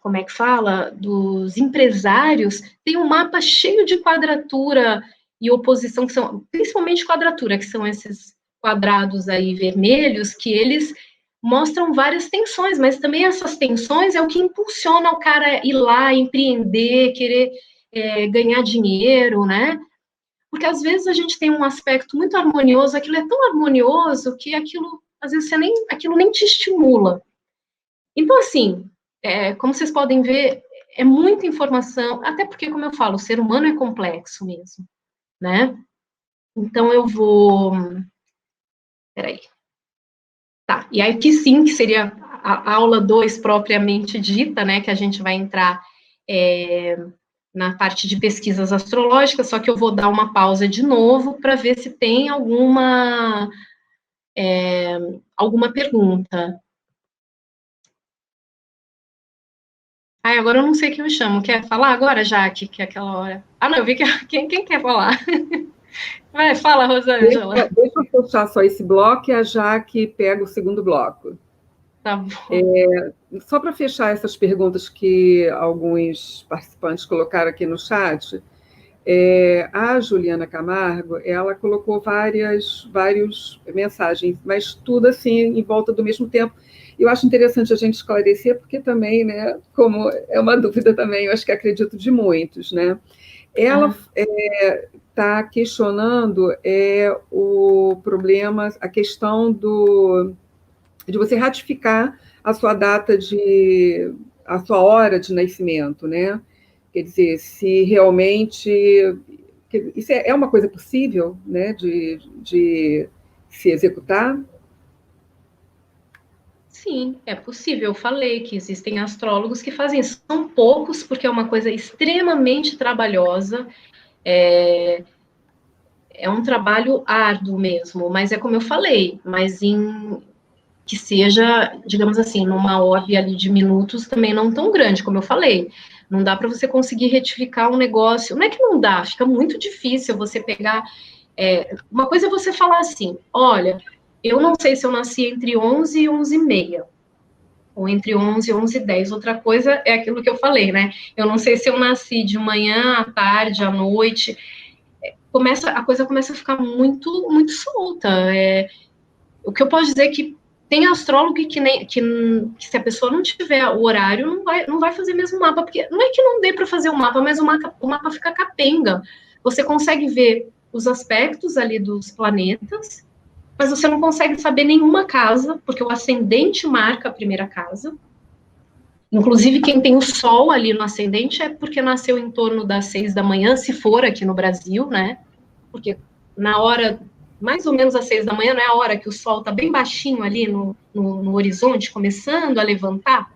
como é que fala, dos empresários, tem um mapa cheio de quadratura e oposição, que são, principalmente quadratura, que são esses quadrados aí vermelhos, que eles mostram várias tensões, mas também essas tensões é o que impulsiona o cara ir lá, empreender, querer ganhar dinheiro, né? Porque às vezes a gente tem um aspecto muito harmonioso, aquilo é tão harmonioso que aquilo, às vezes, aquilo nem te estimula. Então, assim, como vocês podem ver, é muita informação, até porque, como eu falo, o ser humano é complexo mesmo, né? Então, eu vou... Peraí. Tá, e aí que sim, que seria a aula 2 propriamente dita, né, que a gente vai entrar na parte de pesquisas astrológicas, só que eu vou dar uma pausa de novo para ver se tem alguma pergunta. Ai, agora eu não sei quem eu chamo. Quer falar agora, Jaque, que é aquela hora? Ah, não, eu vi que quem quer falar? Vai, fala, Rosângela. Deixa eu fechar só esse bloco e a Jaque pega o segundo bloco. Tá bom. Só para fechar essas perguntas que alguns participantes colocaram aqui no chat, a Juliana Camargo, ela colocou várias mensagens, mas tudo assim em volta do mesmo tempo. Eu acho interessante a gente esclarecer, porque também, né, como é uma dúvida também, eu acho que acredito de muitos, né? Ela está questionando o problema, a questão de você ratificar a sua a sua hora de nascimento, né? Quer dizer, se realmente isso é uma coisa possível, né, de se executar? Sim, é possível. Eu falei que existem astrólogos que fazem isso. São poucos, porque é uma coisa extremamente trabalhosa. É um trabalho árduo mesmo, mas é como eu falei, mas que seja, digamos assim, numa orbe ali de minutos, também não tão grande, como eu falei. Não dá para você conseguir retificar um negócio. Não é que não dá, fica muito difícil você pegar. Uma coisa é você falar assim: olha, eu não sei se eu nasci entre 11 e 11h30, ou entre 11 e 11h10. Outra coisa é aquilo que eu falei, né? Eu não sei se eu nasci de manhã, à tarde, à noite. A coisa começa a ficar muito, muito solta. O que eu posso dizer é que tem astrólogo que se a pessoa não tiver o horário, não vai fazer mesmo o mapa, porque não é que não dê para fazer o mapa, mas o mapa fica capenga. Você consegue ver os aspectos ali dos planetas, mas você não consegue saber nenhuma casa, porque o ascendente marca a primeira casa. Inclusive, quem tem o Sol ali no ascendente é porque nasceu em torno das 6 da manhã, se for aqui no Brasil, né? Porque na hora, mais ou menos às 6 da manhã, não é a hora que o Sol está bem baixinho ali no horizonte, começando a levantar,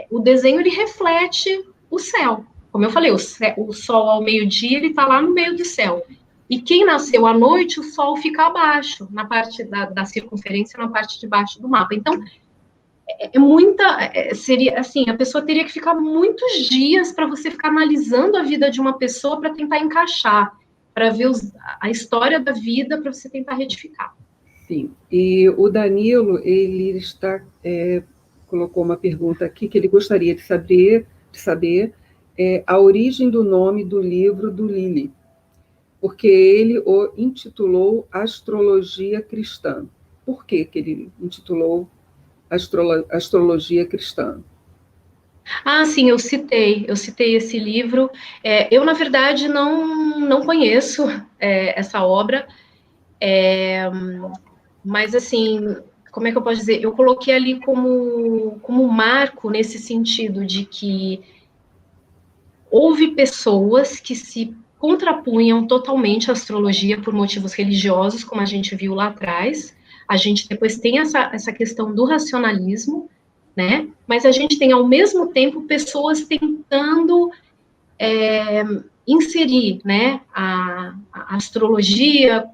o desenho, ele reflete o céu. Como eu falei, o Sol ao meio-dia, ele está lá no meio do céu. E quem nasceu à noite, o Sol fica abaixo, na parte da circunferência, na parte de baixo do mapa. Então, seria assim, a pessoa teria que ficar muitos dias para você ficar analisando a vida de uma pessoa para tentar encaixar, para ver a história da vida, para você tentar retificar. Sim, e o Danilo, ele colocou uma pergunta aqui que ele gostaria de saber a origem do nome do livro do Lilly, porque ele o intitulou Astrologia Cristã. Por que ele intitulou Astrologia Cristã? Sim, eu citei esse livro. Eu, na verdade, não conheço essa obra, mas, assim, como é que eu posso dizer? Eu coloquei ali como marco nesse sentido de que houve pessoas que se contrapunham totalmente à astrologia por motivos religiosos, como a gente viu lá atrás. A gente depois tem essa questão do racionalismo, né? Mas a gente tem, ao mesmo tempo, pessoas tentando inserir, né, a astrologia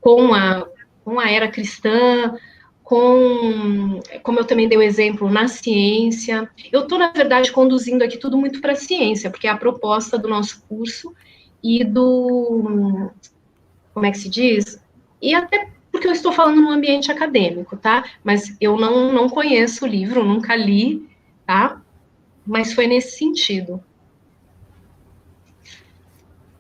com a era cristã, como eu também dei o exemplo, na ciência. Eu estou, na verdade, conduzindo aqui tudo muito para a ciência, porque é a proposta do nosso curso e como é que se diz? E até porque eu estou falando no ambiente acadêmico, tá? Mas eu não conheço o livro, nunca li, tá? Mas foi nesse sentido.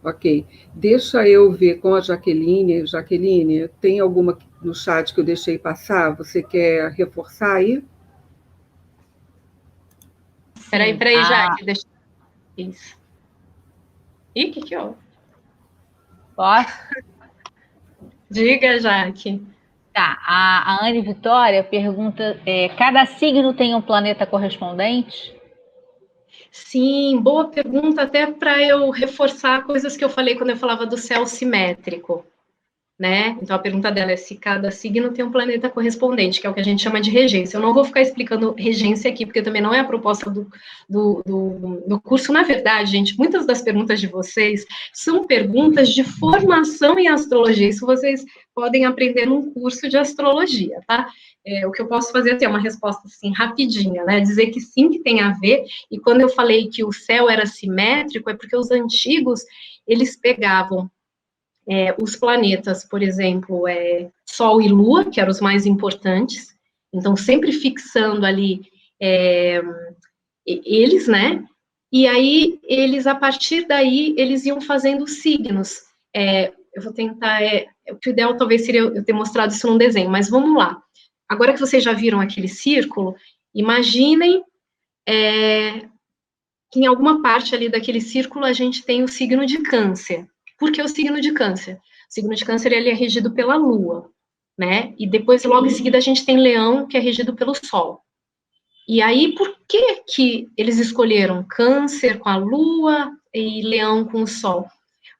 Ok. Deixa eu ver com a Jaqueline. Jaqueline, tem alguma no chat que eu deixei passar? Você quer reforçar aí? Peraí, Jaque, deixa isso. Ih, que houve? Posso? Diga, Jaque. Tá, a Anne Vitória pergunta, cada signo tem um planeta correspondente? Sim, boa pergunta, até para eu reforçar coisas que eu falei quando eu falava do céu simétrico, né? Então, a pergunta dela é se cada signo tem um planeta correspondente, que é o que a gente chama de regência. Eu não vou ficar explicando regência aqui, porque também não é a proposta do curso. Na verdade, gente, muitas das perguntas de vocês são perguntas de formação em astrologia. Isso vocês podem aprender num curso de astrologia, tá? O que eu posso fazer é uma resposta assim, rapidinha, né? Dizer que sim, que tem a ver. E quando eu falei que o céu era simétrico, é porque os antigos, eles pegavam os planetas, por exemplo, Sol e Lua, que eram os mais importantes, então sempre fixando ali eles, né? E aí, a partir daí, eles iam fazendo signos. Eu vou tentar, o ideal talvez seria eu ter mostrado isso num desenho, mas vamos lá. Agora que vocês já viram aquele círculo, imaginem que em alguma parte ali daquele círculo a gente tem o signo de Câncer. Por que o signo de Câncer? O signo de Câncer, ele é regido pela Lua, né? E depois, logo em seguida, a gente tem Leão, que é regido pelo Sol. E aí, por que eles escolheram Câncer com a Lua e Leão com o Sol?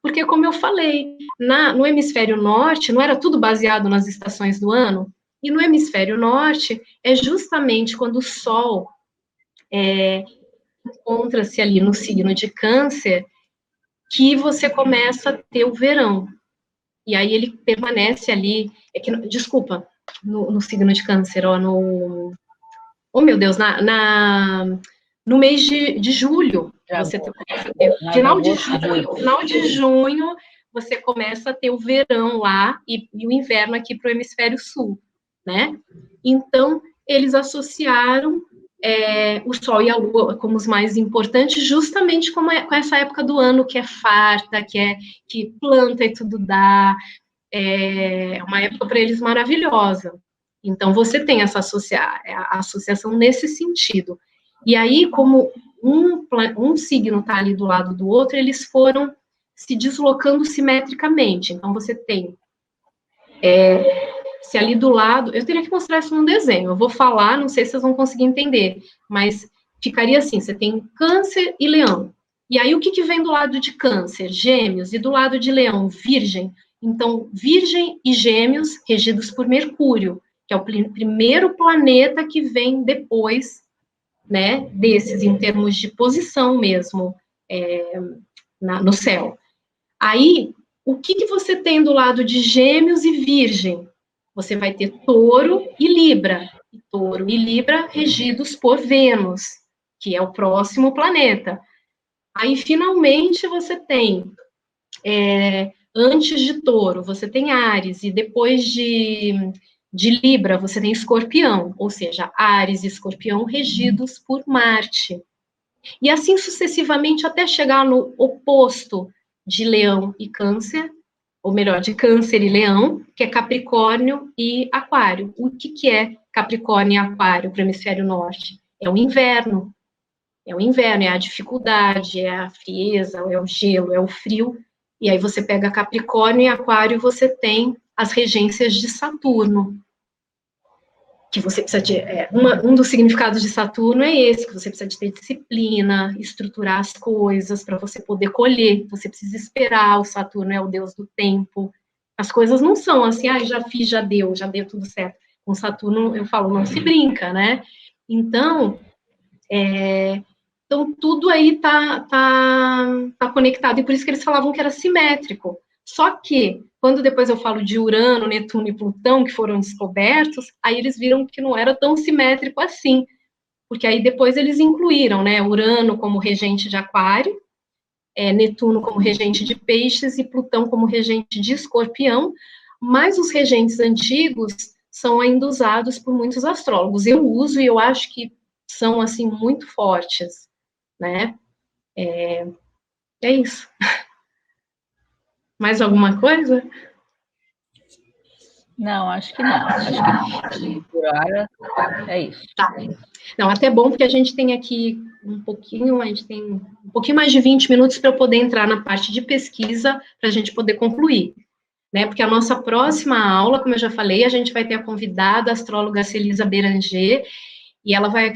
Porque, como eu falei, no hemisfério norte, não era tudo baseado nas estações do ano? E no hemisfério norte, é justamente quando o Sol encontra-se ali no signo de Câncer, que você começa a ter o verão. E aí ele permanece ali. Desculpa, no signo de câncer, ó, oh meu Deus, no mês de julho, você começa a ter, final de junho, você começa a ter o verão lá e o inverno aqui para o hemisfério sul, né? Então, eles associaram o Sol e a Lua como os mais importantes, justamente com essa época do ano que é farta, que planta e tudo dá, é uma época para eles maravilhosa. Então, você tem essa associação nesse sentido. E aí, como um signo está ali do lado do outro, eles foram se deslocando simetricamente. Então, você tem, se ali do lado, eu teria que mostrar isso num desenho, eu vou falar, não sei se vocês vão conseguir entender, mas ficaria assim, você tem Câncer e Leão. E aí, o que vem do lado de Câncer? Gêmeos, e do lado de Leão, Virgem. Então, Virgem e Gêmeos, regidos por Mercúrio, que é o primeiro planeta que vem depois, né, desses, em termos de posição mesmo, no céu. Aí, o que você tem do lado de Gêmeos e Virgem? Você vai ter Touro e Libra. E Touro e Libra regidos por Vênus, que é o próximo planeta. Aí, finalmente, você tem, antes de Touro, você tem Áries, e depois de Libra, você tem Escorpião, ou seja, Áries e Escorpião regidos por Marte. E assim sucessivamente até chegar no oposto de Leão e Câncer, ou melhor, de Câncer e Leão, que é Capricórnio e Aquário. O que é Capricórnio e Aquário para o hemisfério norte? É o inverno. É o inverno, é a dificuldade, é a frieza, é o gelo, é o frio. E aí você pega Capricórnio e Aquário, você tem as regências de Saturno. Que você precisa de... um dos significados de Saturno é esse, que você precisa de ter disciplina, estruturar as coisas para você poder colher. Você precisa esperar, o Saturno é o deus do tempo. As coisas não são assim, já fiz, já deu tudo certo. Com Saturno, eu falo, não se brinca, né? Então, tudo aí tá conectado, e por isso que eles falavam que era simétrico. Só que, quando depois eu falo de Urano, Netuno e Plutão, que foram descobertos, aí eles viram que não era tão simétrico assim, porque aí depois eles incluíram, né, Urano como regente de Aquário, Netuno como regente de Peixes e Plutão como regente de Escorpião, mas os regentes antigos são ainda usados por muitos astrólogos. Eu uso e eu acho que são, assim, muito fortes, né? É isso. Mais alguma coisa? Não, acho que não. Acho que por hora é isso. Tá. Não, até bom, porque a gente tem aqui um pouquinho mais de 20 minutos para eu poder entrar na parte de pesquisa, para a gente poder concluir, né? Porque a nossa próxima aula, como eu já falei, a gente vai ter a convidada, a astróloga Celisa Beranger, e ela vai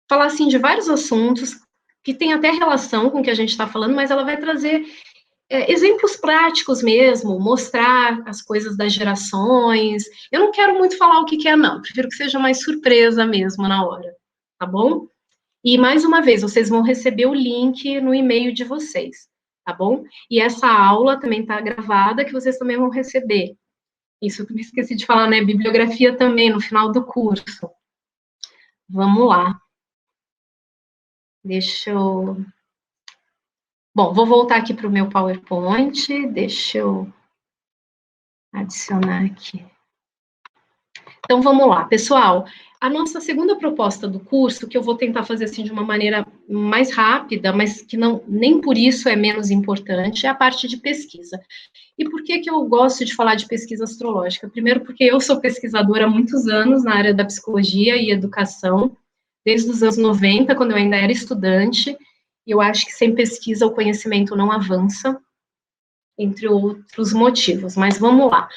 falar, assim, de vários assuntos que tem até relação com o que a gente está falando, mas ela vai trazer exemplos práticos mesmo, mostrar as coisas das gerações. Eu não quero muito falar o que é, não. Prefiro que seja mais surpresa mesmo na hora, tá bom? E, mais uma vez, vocês vão receber o link no e-mail de vocês, tá bom? E essa aula também está gravada, que vocês também vão receber. Isso eu me esqueci de falar, né? Bibliografia também, no final do curso. Vamos lá. Deixa eu... Bom, vou voltar aqui para o meu PowerPoint, deixa eu adicionar aqui. Então, vamos lá, pessoal. A nossa segunda proposta do curso, que eu vou tentar fazer assim de uma maneira mais rápida, mas que não, nem por isso é menos importante, é a parte de pesquisa. E por que eu gosto de falar de pesquisa astrológica? Primeiro, porque eu sou pesquisadora há muitos anos na área da psicologia e educação, desde os anos 90, quando eu ainda era estudante. Eu acho que sem pesquisa o conhecimento não avança, entre outros motivos, mas vamos lá.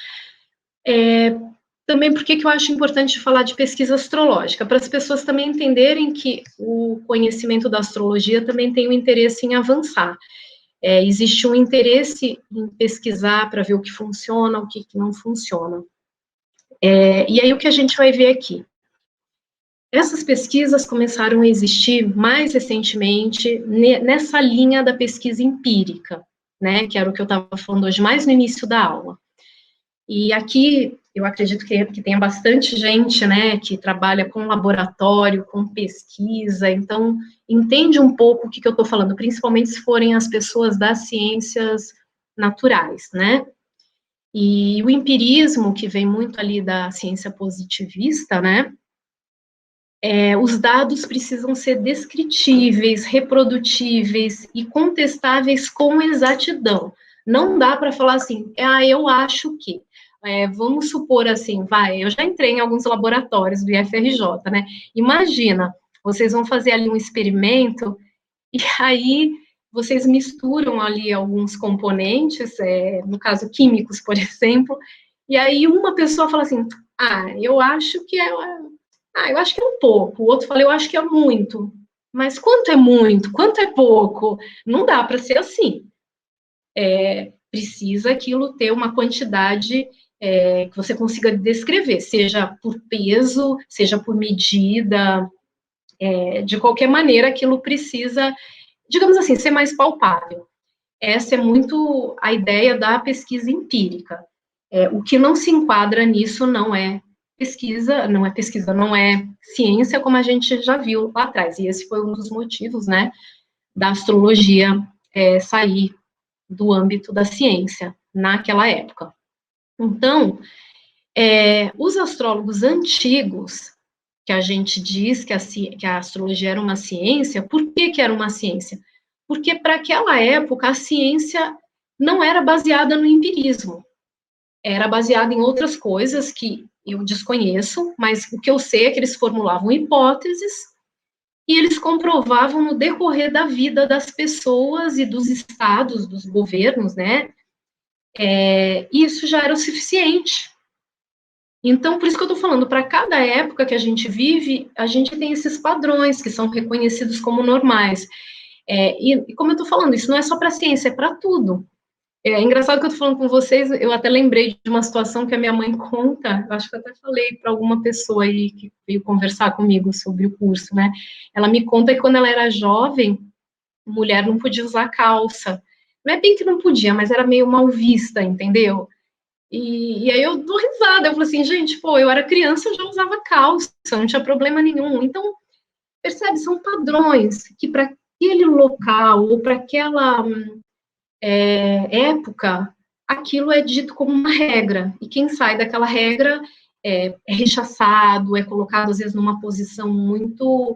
Também por que eu acho importante falar de pesquisa astrológica? Para as pessoas também entenderem que o conhecimento da astrologia também tem um interesse em avançar. Existe um interesse em pesquisar para ver o que funciona, o que não funciona. E aí o que a gente vai ver aqui? Essas pesquisas começaram a existir mais recentemente nessa linha da pesquisa empírica, né, que era o que eu estava falando hoje mais no início da aula. E aqui eu acredito que tenha bastante gente, né, que trabalha com laboratório, com pesquisa, então entende um pouco o que eu estou falando, principalmente se forem as pessoas das ciências naturais, né? E o empirismo, que vem muito ali da ciência positivista, né? Os dados precisam ser descritíveis, reprodutíveis e contestáveis com exatidão. Não dá para falar assim, eu acho que. Vamos supor assim, eu já entrei em alguns laboratórios do IFRJ, né? Imagina, vocês vão fazer ali um experimento e aí vocês misturam ali alguns componentes, no caso químicos, por exemplo, e aí uma pessoa fala assim, eu acho que eu acho que é um pouco. O outro fala, eu acho que é muito. Mas quanto é muito? Quanto é pouco? Não dá para ser assim. Precisa aquilo ter uma quantidade que você consiga descrever, seja por peso, seja por medida, de qualquer maneira, aquilo precisa, digamos assim, ser mais palpável. Essa é muito a ideia da pesquisa empírica. O que não se enquadra nisso não é pesquisa, não é ciência, como a gente já viu lá atrás. E esse foi um dos motivos, né, da astrologia sair do âmbito da ciência naquela época. Então, os astrólogos antigos, que a gente diz que a astrologia era uma ciência, por que era uma ciência? Porque para aquela época a ciência não era baseada no empirismo, era baseada em outras coisas que eu desconheço, mas o que eu sei é que eles formulavam hipóteses e eles comprovavam no decorrer da vida das pessoas e dos estados, dos governos, né? E isso já era o suficiente. Então, por isso que eu estou falando, para cada época que a gente vive, a gente tem esses padrões que são reconhecidos como normais. E como eu estou falando, isso não é só para a ciência, é para tudo. É engraçado que eu estou falando com vocês, eu até lembrei de uma situação que a minha mãe conta, eu acho que eu até falei para alguma pessoa aí que veio conversar comigo sobre o curso, né? Ela me conta que quando ela era jovem, mulher não podia usar calça. Não é bem que não podia, mas era meio mal vista, entendeu? E aí eu dou risada, eu falo assim, gente, eu era criança, eu já usava calça, não tinha problema nenhum. Então, percebe, são padrões que para aquele local ou para aquela época, aquilo é dito como uma regra, e quem sai daquela regra é rechaçado, é colocado, às vezes, numa posição muito,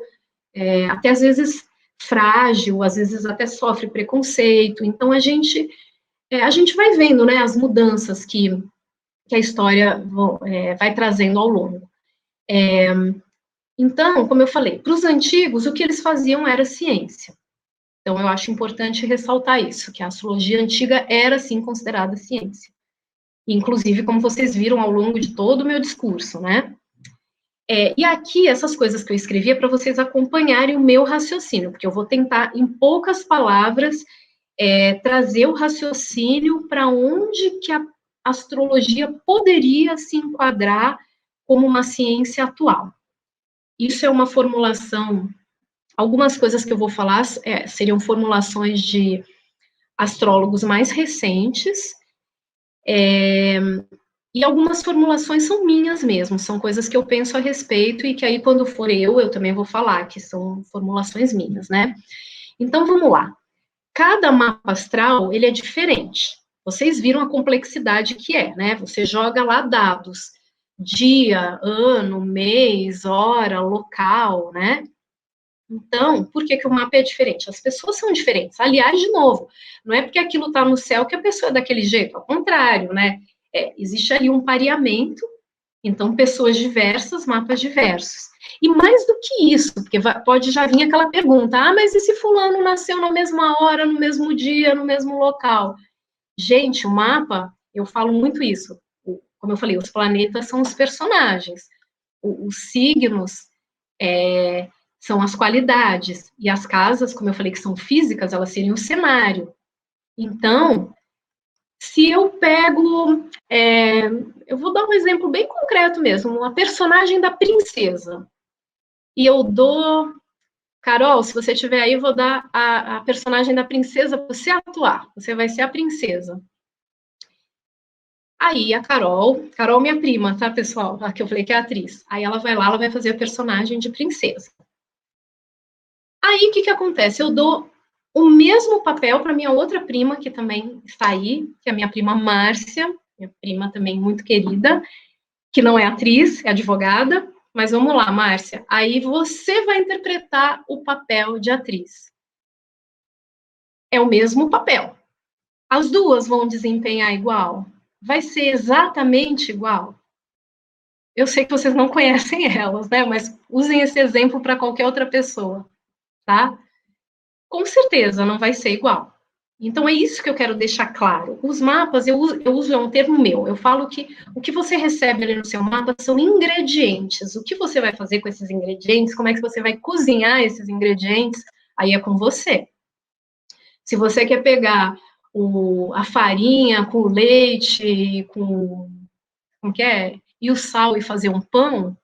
até às vezes, frágil, às vezes até sofre preconceito, então a gente vai vendo, né, as mudanças que a história vai trazendo ao longo. Então, como eu falei, para os antigos, o que eles faziam era ciência. Então, eu acho importante ressaltar isso, que a astrologia antiga era, sim, considerada ciência. Inclusive, como vocês viram ao longo de todo o meu discurso, né? E aqui, essas coisas que eu escrevi é para vocês acompanharem o meu raciocínio, porque eu vou tentar, em poucas palavras, trazer o raciocínio para onde que a astrologia poderia se enquadrar como uma ciência atual. Isso é uma formulação. Algumas coisas que eu vou falar seriam formulações de astrólogos mais recentes, e algumas formulações são minhas mesmo, são coisas que eu penso a respeito e que aí, quando for eu também vou falar, que são formulações minhas, né? Então, vamos lá. Cada mapa astral, ele é diferente. Vocês viram a complexidade que né? Você joga lá dados, dia, ano, mês, hora, local, né? Então, por que o mapa é diferente? As pessoas são diferentes. Aliás, de novo, não é porque aquilo está no céu que a pessoa é daquele jeito, ao contrário, né? Existe ali um pareamento, então, pessoas diversas, mapas diversos. E mais do que isso, porque pode já vir aquela pergunta, mas e se fulano nasceu na mesma hora, no mesmo dia, no mesmo local? Gente, o mapa, eu falo muito isso, como eu falei, os planetas são os personagens, os signos são as qualidades, e as casas, como eu falei, que são físicas, elas seriam o cenário. Então, se eu pego, eu vou dar um exemplo bem concreto mesmo, uma personagem da princesa, e eu dou, Carol, se você estiver aí, eu vou dar a personagem da princesa para você atuar, você vai ser a princesa. Aí a Carol, minha prima, tá, pessoal? A que eu falei que é atriz. Aí ela vai lá, ela vai fazer a personagem de princesa. Aí o que acontece? Eu dou o mesmo papel para minha outra prima, que também está aí, que é a minha prima Márcia, minha prima também muito querida, que não é atriz, é advogada. Mas vamos lá, Márcia. Aí você vai interpretar o papel de atriz. É o mesmo papel. As duas vão desempenhar igual? Vai ser exatamente igual? Eu sei que vocês não conhecem elas, né? Mas usem esse exemplo para qualquer outra pessoa, tá? Com certeza não vai ser igual. Então é isso que eu quero deixar claro. Os mapas, eu uso é um termo meu. Eu falo que o que você recebe ali no seu mapa são ingredientes. O que você vai fazer com esses ingredientes? Como é que você vai cozinhar esses ingredientes? Aí é com você. Se você quer pegar a farinha com o leite, como que é? E o sal e fazer um pão,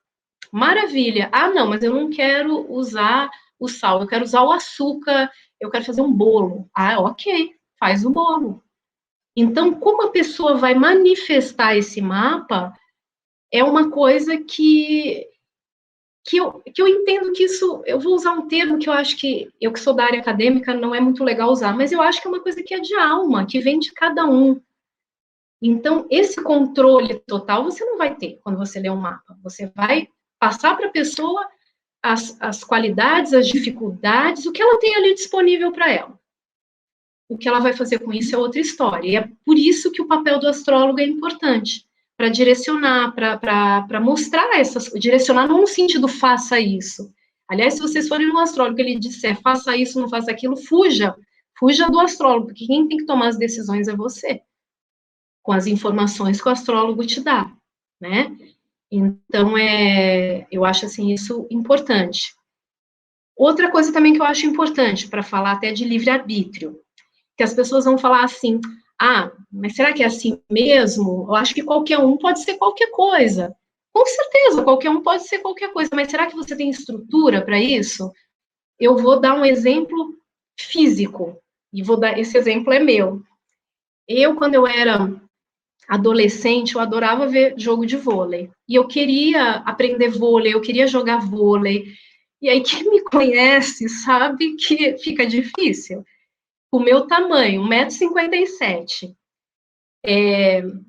maravilha. Ah, não, mas eu não quero usar o sal, eu quero usar o açúcar, eu quero fazer um bolo. Ah, ok, faz o bolo. Então, como a pessoa vai manifestar esse mapa é uma coisa que eu entendo que isso, eu vou usar um termo que eu acho que, eu que sou da área acadêmica, não é muito legal usar, mas eu acho que é uma coisa que é de alma, que vem de cada um. Então, esse controle total você não vai ter quando você lê um mapa. Você vai passar para a pessoa as qualidades, as dificuldades, o que ela tem ali disponível para ela. O que ela vai fazer com isso é outra história. E é por isso que o papel do astrólogo é importante, para direcionar, para mostrar direcionar não no sentido faça isso. Aliás, se vocês forem no astrólogo e ele disser faça isso, não faça aquilo, fuja do astrólogo, porque quem tem que tomar as decisões é você, com as informações que o astrólogo te dá, né? Então, eu acho, assim, isso importante. Outra coisa também que eu acho importante, para falar até de livre-arbítrio, que as pessoas vão falar assim, mas será que é assim mesmo? Eu acho que qualquer um pode ser qualquer coisa. Com certeza, qualquer um pode ser qualquer coisa, mas será que você tem estrutura para isso? Eu vou dar um exemplo físico, e esse exemplo é meu. Quando eu era adolescente, eu adorava ver jogo de vôlei. E eu queria aprender vôlei, eu queria jogar vôlei. E aí, quem me conhece sabe que fica difícil. O meu tamanho, 1,57 m.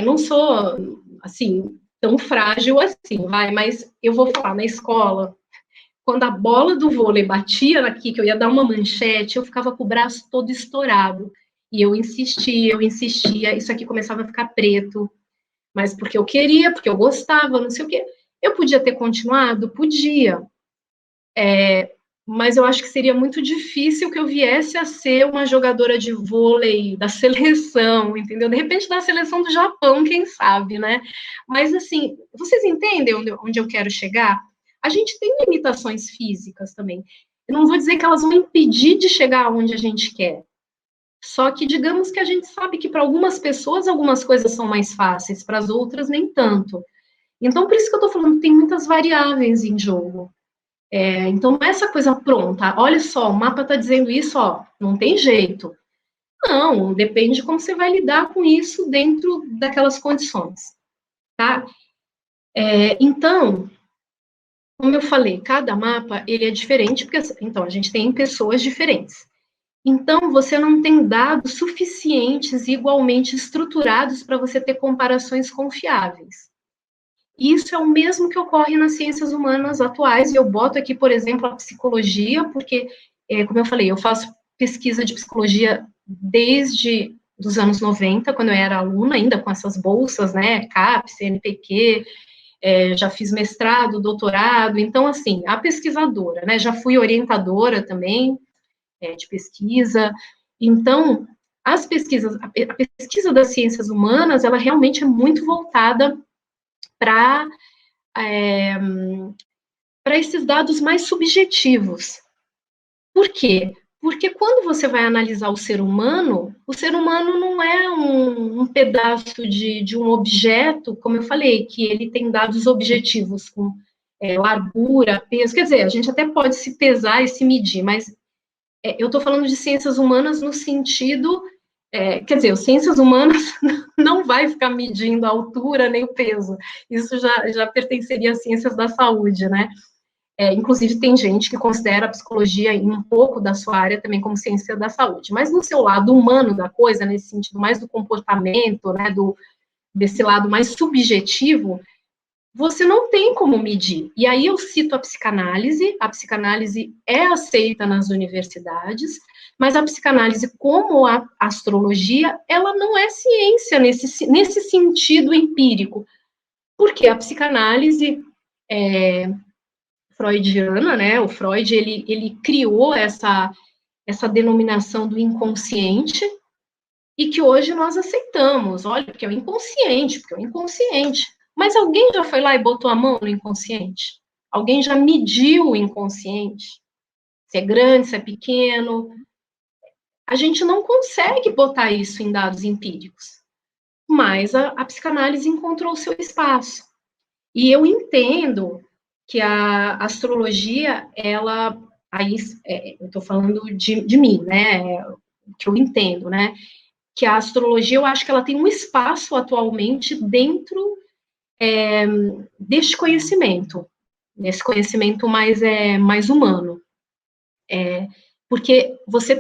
Não sou, assim, tão frágil assim, mas eu vou falar, na escola, quando a bola do vôlei batia aqui, que eu ia dar uma manchete, eu ficava com o braço todo estourado. E eu insistia, isso aqui começava a ficar preto, mas porque eu queria, porque eu gostava, não sei o quê. Eu podia ter continuado? Podia. Mas eu acho que seria muito difícil que eu viesse a ser uma jogadora de vôlei da seleção, entendeu? De repente da seleção do Japão, quem sabe, né? Mas, assim, vocês entendem onde eu quero chegar? A gente tem limitações físicas também. Eu não vou dizer que elas vão impedir de chegar onde a gente quer. Só que, digamos que a gente sabe que para algumas pessoas algumas coisas são mais fáceis, para as outras nem tanto. Então, por isso que eu estou falando que tem muitas variáveis em jogo. Então, não é essa coisa pronta. Olha só, o mapa está dizendo isso, ó, não tem jeito. Não, depende de como você vai lidar com isso dentro daquelas condições, tá? Então, como eu falei, cada mapa, ele é diferente, porque, então, a gente tem pessoas diferentes. Então, você não tem dados suficientes e igualmente estruturados para você ter comparações confiáveis. Isso é o mesmo que ocorre nas ciências humanas atuais, e eu boto aqui, por exemplo, a psicologia, porque, como eu falei, eu faço pesquisa de psicologia desde os anos 90, quando eu era aluna, ainda com essas bolsas, né, CAPES, CNPq, já fiz mestrado, doutorado, então, assim, a pesquisadora, né, já fui orientadora também, de pesquisa, então, a pesquisa das ciências humanas, ela realmente é muito voltada para esses dados mais subjetivos. Por quê? Porque quando você vai analisar o ser humano não é um pedaço de um objeto, como eu falei, que ele tem dados objetivos com largura, peso, quer dizer, a gente até pode se pesar e se medir, mas eu estou falando de ciências humanas no sentido quer dizer, as ciências humanas não vai ficar medindo a altura nem o peso, isso já pertenceria às ciências da saúde, né? Inclusive, tem gente que considera a psicologia em um pouco da sua área também como ciência da saúde, mas no seu lado humano da coisa, nesse sentido mais do comportamento, né, desse lado mais subjetivo, você não tem como medir. E aí eu cito a psicanálise é aceita nas universidades, mas a psicanálise, como a astrologia, ela não é ciência nesse sentido empírico, porque a psicanálise freudiana, né, o Freud, ele criou essa denominação do inconsciente, e que hoje nós aceitamos, olha, porque é o inconsciente, mas alguém já foi lá e botou a mão no inconsciente? Alguém já mediu o inconsciente? Se é grande, se é pequeno? A gente não consegue botar isso em dados empíricos, mas a psicanálise encontrou o seu espaço. E eu entendo que a astrologia, ela, aí, eu estou falando de mim, né, que eu entendo, né, que a astrologia, eu acho que ela tem um espaço atualmente dentro deste conhecimento, nesse conhecimento mais humano. Porque você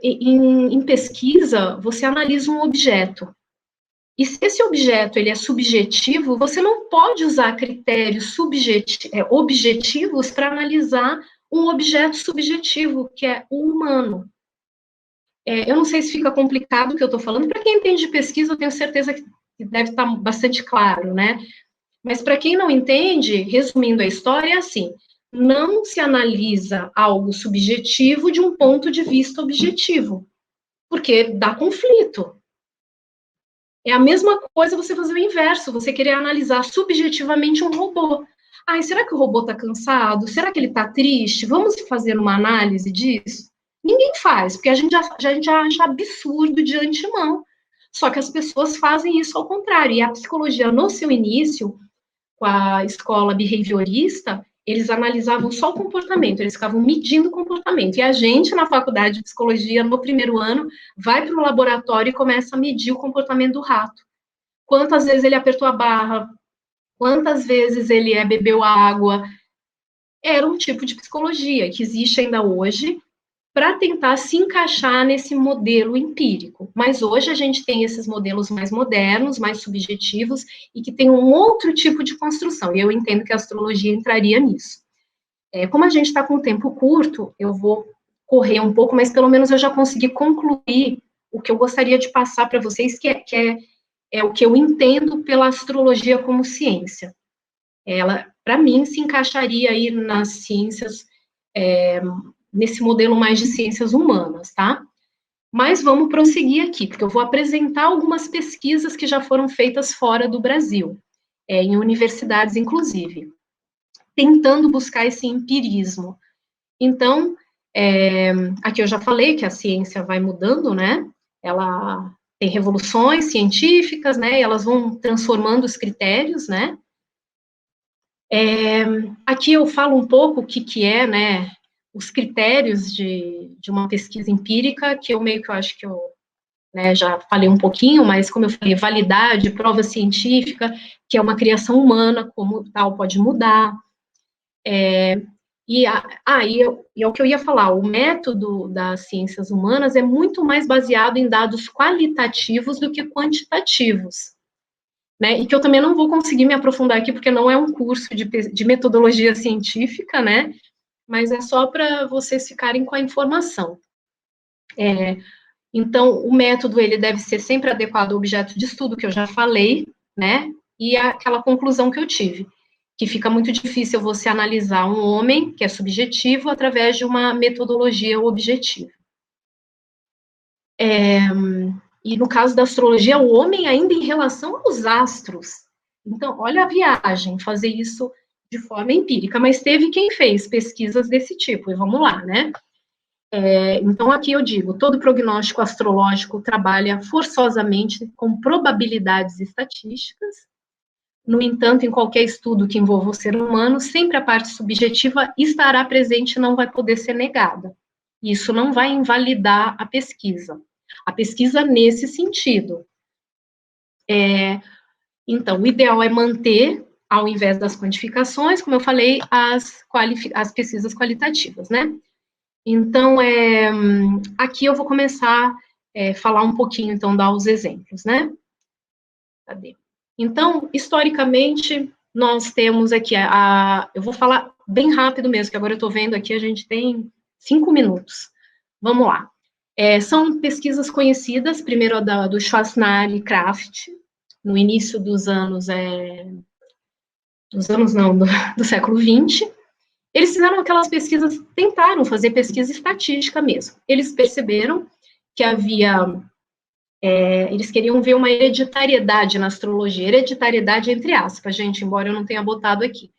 em pesquisa, você analisa um objeto, e se esse objeto ele é subjetivo, você não pode usar critérios objetivos para analisar um objeto subjetivo, que é o humano. Eu não sei se fica complicado o que eu estou falando. Para quem entende de pesquisa, eu tenho certeza que deve estar bastante claro, né? Mas para quem não entende, resumindo a história, é assim: não se analisa algo subjetivo de um ponto de vista objetivo, porque dá conflito. É a mesma coisa você fazer o inverso, você querer analisar subjetivamente um robô. Ai, será que o robô está cansado? Será que ele está triste? Vamos fazer uma análise disso? Ninguém faz, porque a gente já acha absurdo de antemão. Só que as pessoas fazem isso ao contrário. E a psicologia, no seu início, com a escola behaviorista, eles analisavam só o comportamento, eles ficavam medindo o comportamento. E a gente, na faculdade de psicologia, no primeiro ano, vai para o laboratório e começa a medir o comportamento do rato. Quantas vezes ele apertou a barra, quantas vezes ele bebeu água. Era um tipo de psicologia que existe ainda hoje para tentar se encaixar nesse modelo empírico. Mas hoje a gente tem esses modelos mais modernos, mais subjetivos, e que tem um outro tipo de construção, e eu entendo que a astrologia entraria nisso. Como a gente está com um tempo curto, eu vou correr um pouco, mas pelo menos eu já consegui concluir o que eu gostaria de passar para vocês, que é o que eu entendo pela astrologia como ciência. Ela, para mim, se encaixaria aí nas ciências, nesse modelo mais de ciências humanas, tá? Mas vamos prosseguir aqui, porque eu vou apresentar algumas pesquisas que já foram feitas fora do Brasil, em universidades, inclusive, tentando buscar esse empirismo. Então, aqui eu já falei que a ciência vai mudando, né? Ela tem revoluções científicas, né? E elas vão transformando os critérios, né? Aqui eu falo um pouco o que é, né? Os critérios de uma pesquisa empírica, que eu acho que eu, né, já falei um pouquinho, mas como eu falei, validade, prova científica, que é uma criação humana, como tal, pode mudar. E é o que eu ia falar, o método das ciências humanas é muito mais baseado em dados qualitativos do que quantitativos, né? E que eu também não vou conseguir me aprofundar aqui, porque não é um curso de metodologia científica, né? Mas é só para vocês ficarem com a informação. Então, o método, ele deve ser sempre adequado ao objeto de estudo, que eu já falei, né, e aquela conclusão que eu tive, que fica muito difícil você analisar um homem, que é subjetivo, através de uma metodologia objetiva. E no caso da astrologia, o homem ainda em relação aos astros. Então, olha a viagem, fazer isso de forma empírica, mas teve quem fez pesquisas desse tipo, e vamos lá, né? Então, aqui eu digo, todo prognóstico astrológico trabalha forçosamente com probabilidades estatísticas. No entanto, em qualquer estudo que envolva o ser humano, sempre a parte subjetiva estará presente e não vai poder ser negada. Isso não vai invalidar a pesquisa. a pesquisa nesse sentido. Então, o ideal é manter, ao invés das quantificações, como eu falei, as pesquisas qualitativas, né? Então, aqui eu vou começar a falar um pouquinho, então, dar os exemplos, né? Cadê? Então, historicamente, nós temos aqui eu vou falar bem rápido mesmo, que agora eu estou vendo aqui, a gente tem 5 minutos. Vamos lá. São pesquisas conhecidas, primeiro do Schwarznaer e Kraft, no início do século XX. Eles fizeram aquelas pesquisas, tentaram fazer pesquisa estatística mesmo. Eles perceberam que eles queriam ver uma hereditariedade na astrologia, hereditariedade entre aspas, gente, embora eu não tenha botado aqui.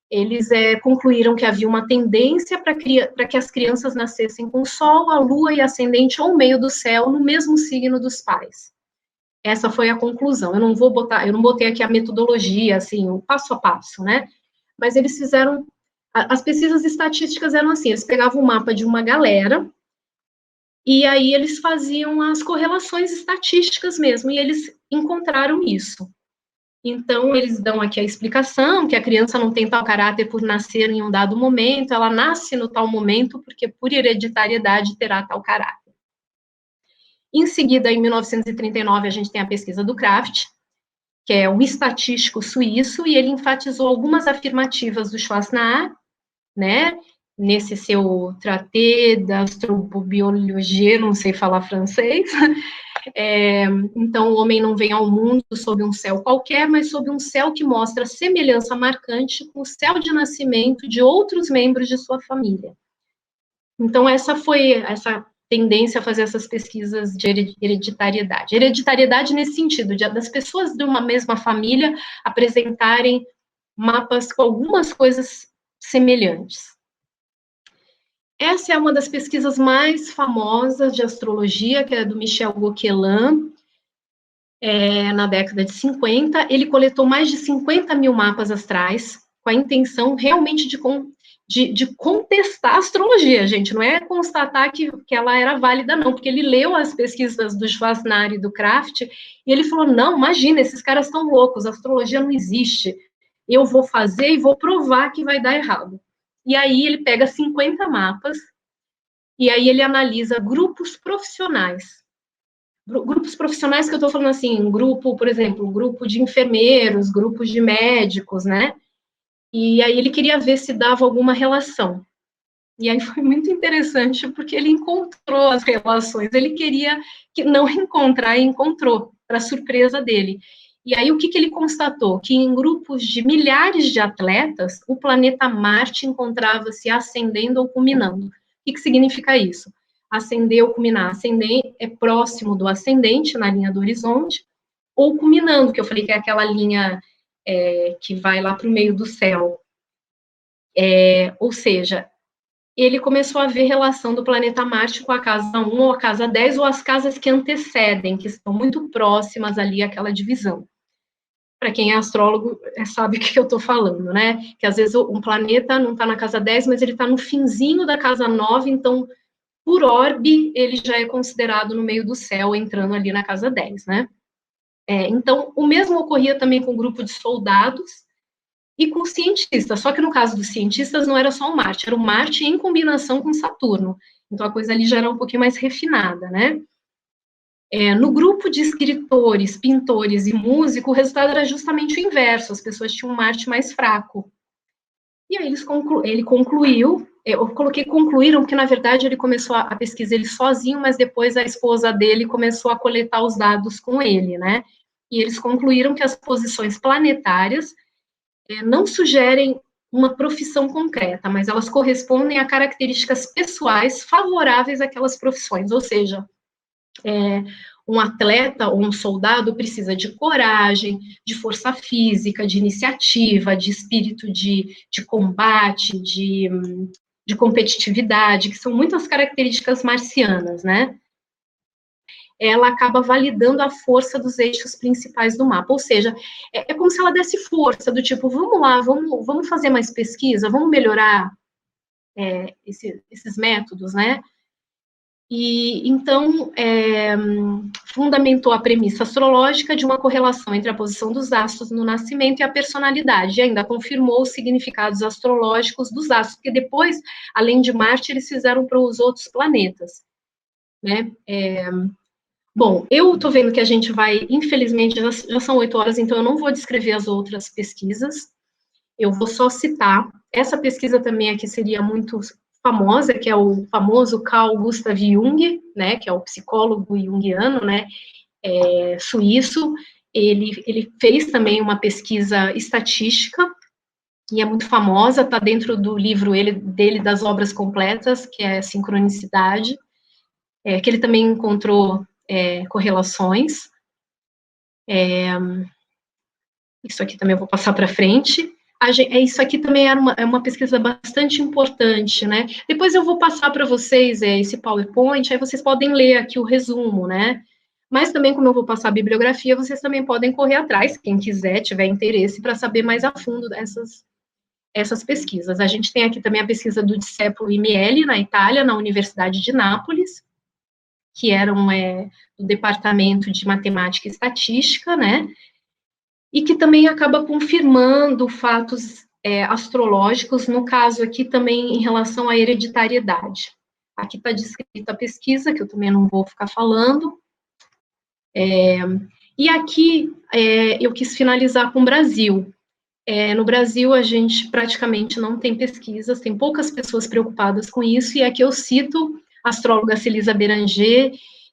Eles concluíram que havia uma tendência para que as crianças nascessem com o Sol, a Lua e ascendente ou meio do céu no mesmo signo dos pais. Essa foi a conclusão. Eu não botei aqui a metodologia, assim, o passo a passo, né? Mas eles fizeram, as pesquisas estatísticas eram assim, eles pegavam o mapa de uma galera, e aí eles faziam as correlações estatísticas mesmo, e eles encontraram isso. Então, eles dão aqui a explicação, que a criança não tem tal caráter por nascer em um dado momento, ela nasce no tal momento, porque por hereditariedade terá tal caráter. Em seguida, em 1939, a gente tem a pesquisa do Kraft, que é um estatístico suíço, e ele enfatizou algumas afirmativas do Schwarznaer, né, nesse seu traté d'astrobiologie, não sei falar francês. Então, o homem não vem ao mundo sob um céu qualquer, mas sob um céu que mostra semelhança marcante com o céu de nascimento de outros membros de sua família. Então, essa foi essa tendência a fazer essas pesquisas de hereditariedade. Hereditariedade nesse sentido, das pessoas de uma mesma família apresentarem mapas com algumas coisas semelhantes. Essa é uma das pesquisas mais famosas de astrologia, que é do Michel Gauquelin, na década de 50. Ele coletou mais de 50 mil mapas astrais, com a intenção realmente de contestar a astrologia, gente. Não é constatar que ela era válida, não, porque ele leu as pesquisas do Schwarznaer e do Kraft, e ele falou, não, imagina, esses caras estão loucos, a astrologia não existe. Eu vou fazer e vou provar que vai dar errado. E aí ele pega 50 mapas, e aí ele analisa grupos profissionais. Grupos profissionais que eu estou falando assim, grupo, por exemplo, grupo de enfermeiros, grupos de médicos, né? E aí ele queria ver se dava alguma relação. E aí foi muito interessante, porque ele encontrou as relações, ele queria não encontrar, e encontrou, para surpresa dele. E aí, o que ele constatou? Que em grupos de milhares de atletas, o planeta Marte encontrava-se ascendendo ou culminando. O que significa isso? Ascender ou culminar. Ascender é próximo do ascendente, na linha do horizonte, ou culminando, que eu falei que é aquela linha que vai lá para o meio do céu. Ou seja, ele começou a ver relação do planeta Marte com a casa 1 ou a casa 10, ou as casas que antecedem, que estão muito próximas ali àquela divisão. Para quem é astrólogo, sabe o que eu estou falando, né? Que às vezes um planeta não está na casa 10, mas ele está no finzinho da casa 9, então, por orbe, ele já é considerado no meio do céu, entrando ali na casa 10, né? Então, o mesmo ocorria também com o grupo de soldados e com cientistas, só que no caso dos cientistas não era só o Marte, era o Marte em combinação com Saturno. Então, a coisa ali já era um pouquinho mais refinada, né? No grupo de escritores, pintores e músicos, o resultado era justamente o inverso, as pessoas tinham um Marte mais fraco. E aí ele concluiu, eu coloquei concluíram, porque na verdade ele começou a pesquisa ele sozinho, mas depois a esposa dele começou a coletar os dados com ele, né? E eles concluíram que as posições planetárias não sugerem uma profissão concreta, mas elas correspondem a características pessoais favoráveis àquelas profissões, ou seja, um atleta ou um soldado precisa de coragem, de força física, de iniciativa, de espírito de combate, de competitividade, que são muitas características marcianas, né? Ela acaba validando a força dos eixos principais do mapa, ou seja, é como se ela desse força, do tipo, vamos lá, vamos fazer mais pesquisa, vamos melhorar esses métodos, né? E, então, fundamentou a premissa astrológica de uma correlação entre a posição dos astros no nascimento e a personalidade, e ainda confirmou os significados astrológicos dos astros, porque depois, além de Marte, eles fizeram para os outros planetas, né? Bom, eu estou vendo que a gente vai, infelizmente, já são 8 horas, então eu não vou descrever as outras pesquisas, eu vou só citar. Essa pesquisa também aqui seria muito famosa, que é o famoso Carl Gustav Jung, né, que é o psicólogo junguiano, né, suíço. Ele fez também uma pesquisa estatística, e é muito famosa, está dentro do livro dele, das obras completas, que é Sincronicidade, que ele também encontrou correlações. Isso aqui também eu vou passar para frente. Isso aqui também é uma pesquisa bastante importante, né? Depois eu vou passar para vocês esse PowerPoint, aí vocês podem ler aqui o resumo, né? Mas também, como eu vou passar a bibliografia, vocês também podem correr atrás, quem quiser, tiver interesse, para saber mais a fundo essas pesquisas. A gente tem aqui também a pesquisa do discípulo Miele, na Itália, na Universidade de Nápoles, que era do Departamento de Matemática e Estatística, né? E que também acaba confirmando fatos astrológicos, no caso aqui também em relação à hereditariedade. Aqui está descrita a pesquisa, que eu também não vou ficar falando. E aqui eu quis finalizar com o Brasil. No Brasil, a gente praticamente não tem pesquisas, tem poucas pessoas preocupadas com isso, e aqui eu cito a astróloga Celisa Beranger,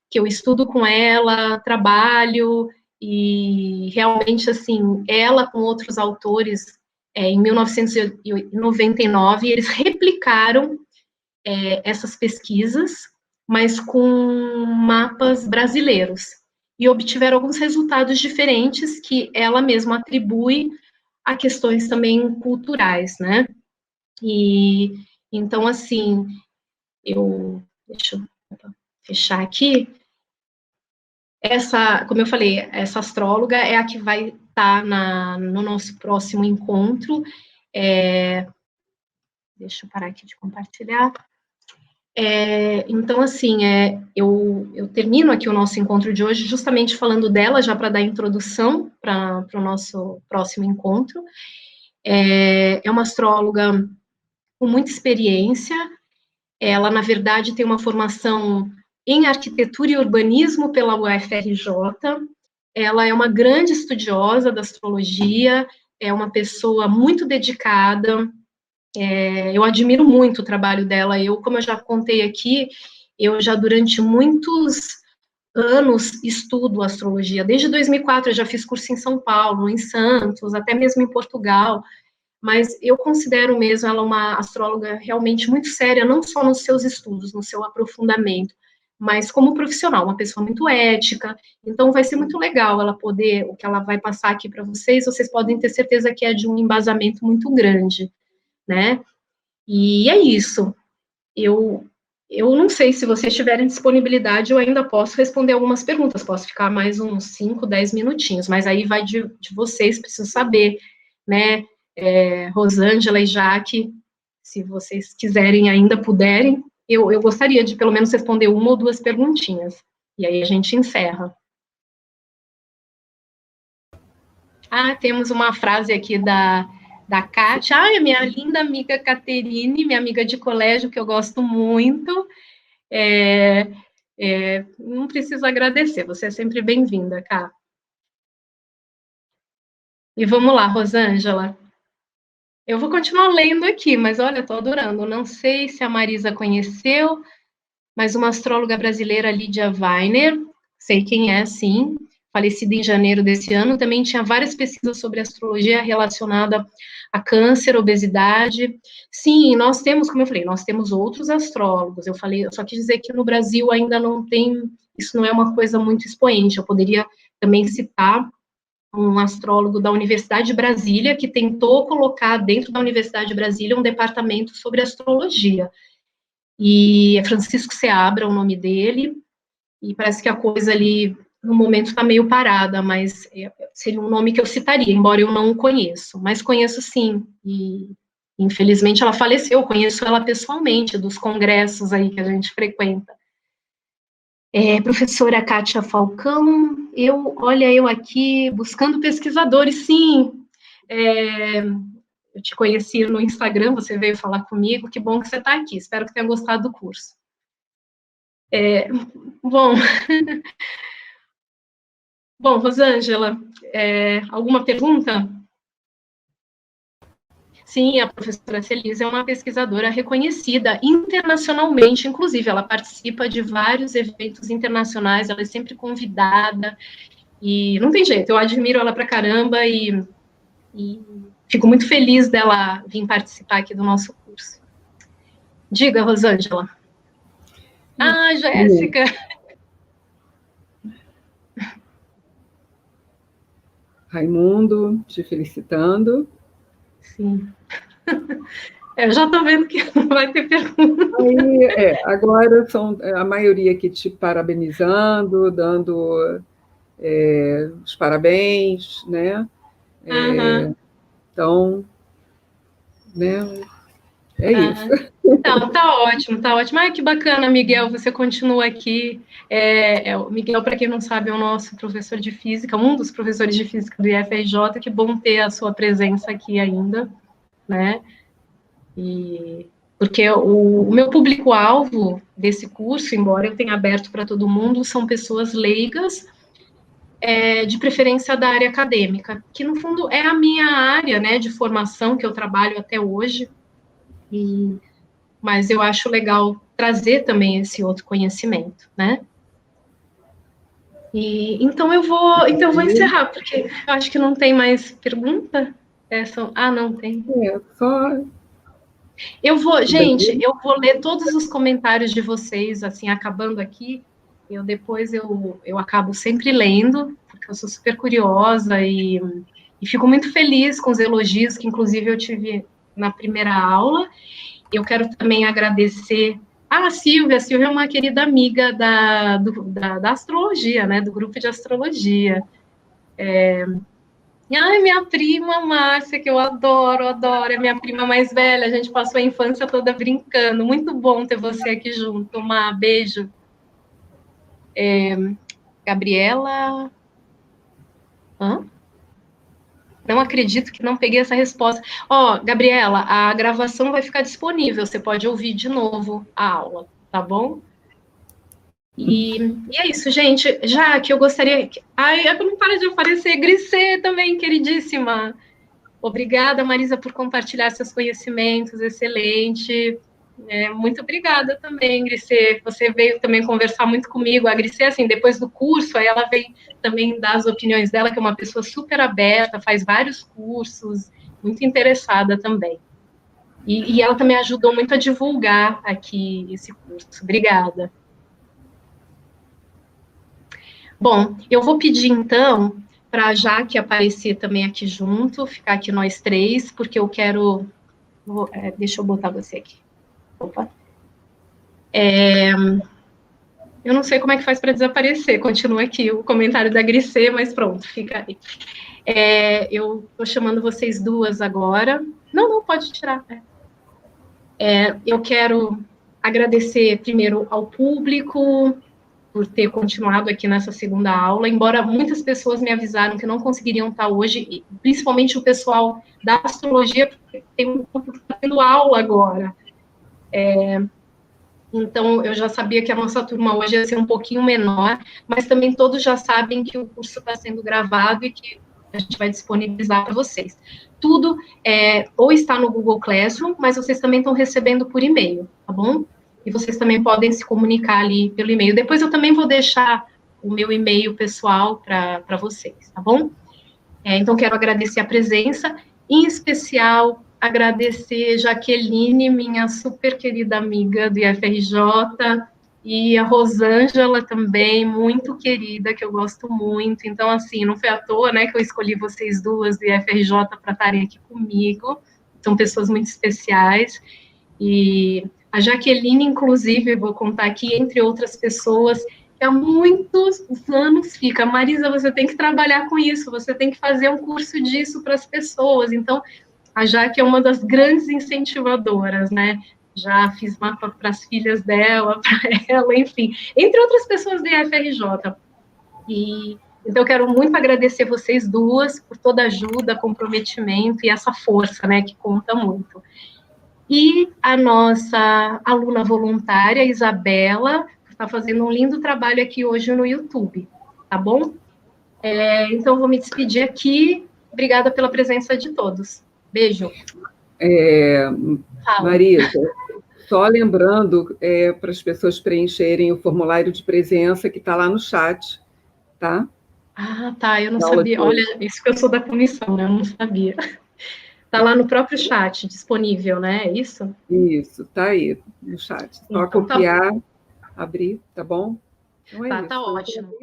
que eu estudo com ela, trabalho, e realmente, assim, ela com outros autores, em 1999, eles replicaram essas pesquisas, mas com mapas brasileiros, e obtiveram alguns resultados diferentes que ela mesma atribui a questões também culturais, né? E, então, assim, deixa eu fechar aqui. Como eu falei, essa astróloga é a que vai estar no nosso próximo encontro. Deixa eu parar aqui de compartilhar. Então, assim, eu termino aqui o nosso encontro de hoje justamente falando dela, já para dar introdução para o nosso próximo encontro. É uma astróloga com muita experiência. Ela, na verdade, tem uma formação em arquitetura e urbanismo pela UFRJ. Ela é uma grande estudiosa da astrologia, é uma pessoa muito dedicada. Eu admiro muito o trabalho dela. Como eu já contei aqui, eu já durante muitos anos estudo astrologia. Desde 2004 eu já fiz curso em São Paulo, em Santos, até mesmo em Portugal. Mas eu considero mesmo ela uma astróloga realmente muito séria, não só nos seus estudos, no seu aprofundamento, mas como profissional, uma pessoa muito ética. Então, vai ser muito legal ela poder, o que ela vai passar aqui para vocês podem ter certeza que é de um embasamento muito grande, né? E é isso. Eu não sei se vocês tiverem disponibilidade, eu ainda posso responder algumas perguntas, posso ficar mais uns 5, 10 minutinhos, mas aí vai de vocês, preciso saber, né? Rosângela e Jaque, se vocês quiserem, ainda puderem, eu gostaria de pelo menos responder 1 ou 2 perguntinhas, e aí a gente encerra. Temos uma frase aqui da Kátia, a minha linda amiga Caterine, minha amiga de colégio, que eu gosto muito, não preciso agradecer, você é sempre bem-vinda, Ká. E vamos lá, Rosângela. Eu vou continuar lendo aqui, mas olha, estou adorando. Não sei se a Marisa conheceu, mas uma astróloga brasileira, Lídia Weiner, sei quem é, sim, falecida em janeiro desse ano, também tinha várias pesquisas sobre astrologia relacionada a câncer, obesidade. Sim, nós temos, como eu falei, nós temos outros astrólogos. Eu só quis dizer que no Brasil ainda não tem, isso não é uma coisa muito expoente. Eu poderia também citar um astrólogo da Universidade de Brasília, que tentou colocar dentro da Universidade de Brasília um departamento sobre astrologia. E é Francisco Seabra o nome dele, e parece que a coisa ali, no momento, está meio parada, mas seria um nome que eu citaria, embora eu não o conheço, mas conheço sim, e infelizmente ela faleceu, eu conheço ela pessoalmente, dos congressos aí que a gente frequenta. Professora Kátia Falcão, eu aqui buscando pesquisadores, sim. Eu te conheci no Instagram, você veio falar comigo, que bom que você está aqui, espero que tenha gostado do curso. Bom, Rosângela, alguma pergunta? Sim, a professora Celise é uma pesquisadora reconhecida internacionalmente, inclusive ela participa de vários eventos internacionais, ela é sempre convidada, e não tem jeito, eu admiro ela pra caramba e fico muito feliz dela vir participar aqui do nosso curso. Diga, Rosângela. Ah, Jéssica. Raimundo, te felicitando. Sim. Eu já estou vendo que não vai ter pergunta. Aí, agora são a maioria aqui te parabenizando, dando os parabéns, né? Então, né? Isso. Então, tá ótimo, tá ótimo. Ai, que bacana, Miguel, você continua aqui. O Miguel, para quem não sabe, é o nosso professor de física, um dos professores de física do IFRJ, que bom ter a sua presença aqui ainda, né? Porque o meu público-alvo desse curso, embora eu tenha aberto para todo mundo, são pessoas leigas, de preferência da área acadêmica, que no fundo é a minha área, né, de formação que eu trabalho até hoje, mas eu acho legal trazer também esse outro conhecimento, né? Então eu vou encerrar, porque eu acho que não tem mais pergunta. Não tem. Gente, eu vou ler todos os comentários de vocês, assim, acabando aqui, depois eu acabo sempre lendo, porque eu sou super curiosa e fico muito feliz com os elogios que, inclusive, eu tive na primeira aula. Eu quero também agradecer a Silvia. A Silvia é uma querida amiga da astrologia, né, do grupo de astrologia. Minha prima Márcia, que eu adoro, é minha prima mais velha, a gente passou a infância toda brincando. Muito bom ter você aqui junto. Beijo. Gabriela... Não acredito que não peguei essa resposta. Gabriela, a gravação vai ficar disponível, você pode ouvir de novo a aula, tá bom? E é isso, gente. Já que eu gostaria... não para de aparecer. Grisê também, queridíssima. Obrigada, Marisa, por compartilhar seus conhecimentos, excelente. Muito obrigada também, Grisê. Você veio também conversar muito comigo. A Grisê, assim, depois do curso, aí ela veio também dar as opiniões dela, que é uma pessoa super aberta, faz vários cursos, muito interessada também. E ela também ajudou muito a divulgar aqui esse curso. Obrigada. Bom, eu vou pedir, então, para a Jaque aparecer também aqui junto, ficar aqui nós três, porque eu quero... deixa eu botar você aqui. Opa. Eu não sei como é que faz para desaparecer, continua aqui o comentário da Grisê, mas pronto, fica aí. Eu estou chamando vocês duas agora. Não, pode tirar. Eu quero agradecer primeiro ao público por ter continuado aqui nessa segunda aula, embora muitas pessoas me avisaram que não conseguiriam estar hoje, principalmente o pessoal da astrologia, porque tem um grupo que está tendo aula agora. Então, eu já sabia que a nossa turma hoje ia ser um pouquinho menor, mas também todos já sabem que o curso está sendo gravado e que a gente vai disponibilizar para vocês. Tudo ou está no Google Classroom, mas vocês também estão recebendo por e-mail, tá bom? E vocês também podem se comunicar ali pelo e-mail. Depois eu também vou deixar o meu e-mail pessoal para vocês, tá bom? Então, quero agradecer a presença, em especial agradecer Jaqueline, minha super querida amiga do IFRJ, e a Rosângela também, muito querida, que eu gosto muito. Então, assim, não foi à toa, né, que eu escolhi vocês duas do IFRJ para estarem aqui comigo. São pessoas muito especiais. E a Jaqueline, inclusive, vou contar aqui, entre outras pessoas, que há muitos anos fica, Marisa, você tem que trabalhar com isso, você tem que fazer um curso disso para as pessoas. Então, a Jaque é uma das grandes incentivadoras, né? já fiz mapa para as filhas dela, para ela, enfim, entre outras pessoas da FRJ. E então eu quero muito agradecer vocês duas por toda a ajuda, comprometimento e essa força, né, que conta muito. E a nossa aluna voluntária, Isabela, está fazendo um lindo trabalho aqui hoje no YouTube, tá bom? Então, vou me despedir aqui. Obrigada pela presença de todos. Beijo. Marisa, só lembrando para as pessoas preencherem o formulário de presença que está lá no chat, tá? Ah, tá, eu não sabia. Olha, isso que eu sou da comissão, né? Eu não sabia. Tá lá no próprio chat, disponível, né? É isso? Isso, tá aí no chat. Só então, copiar, abrir, tá bom? Então tá ótimo.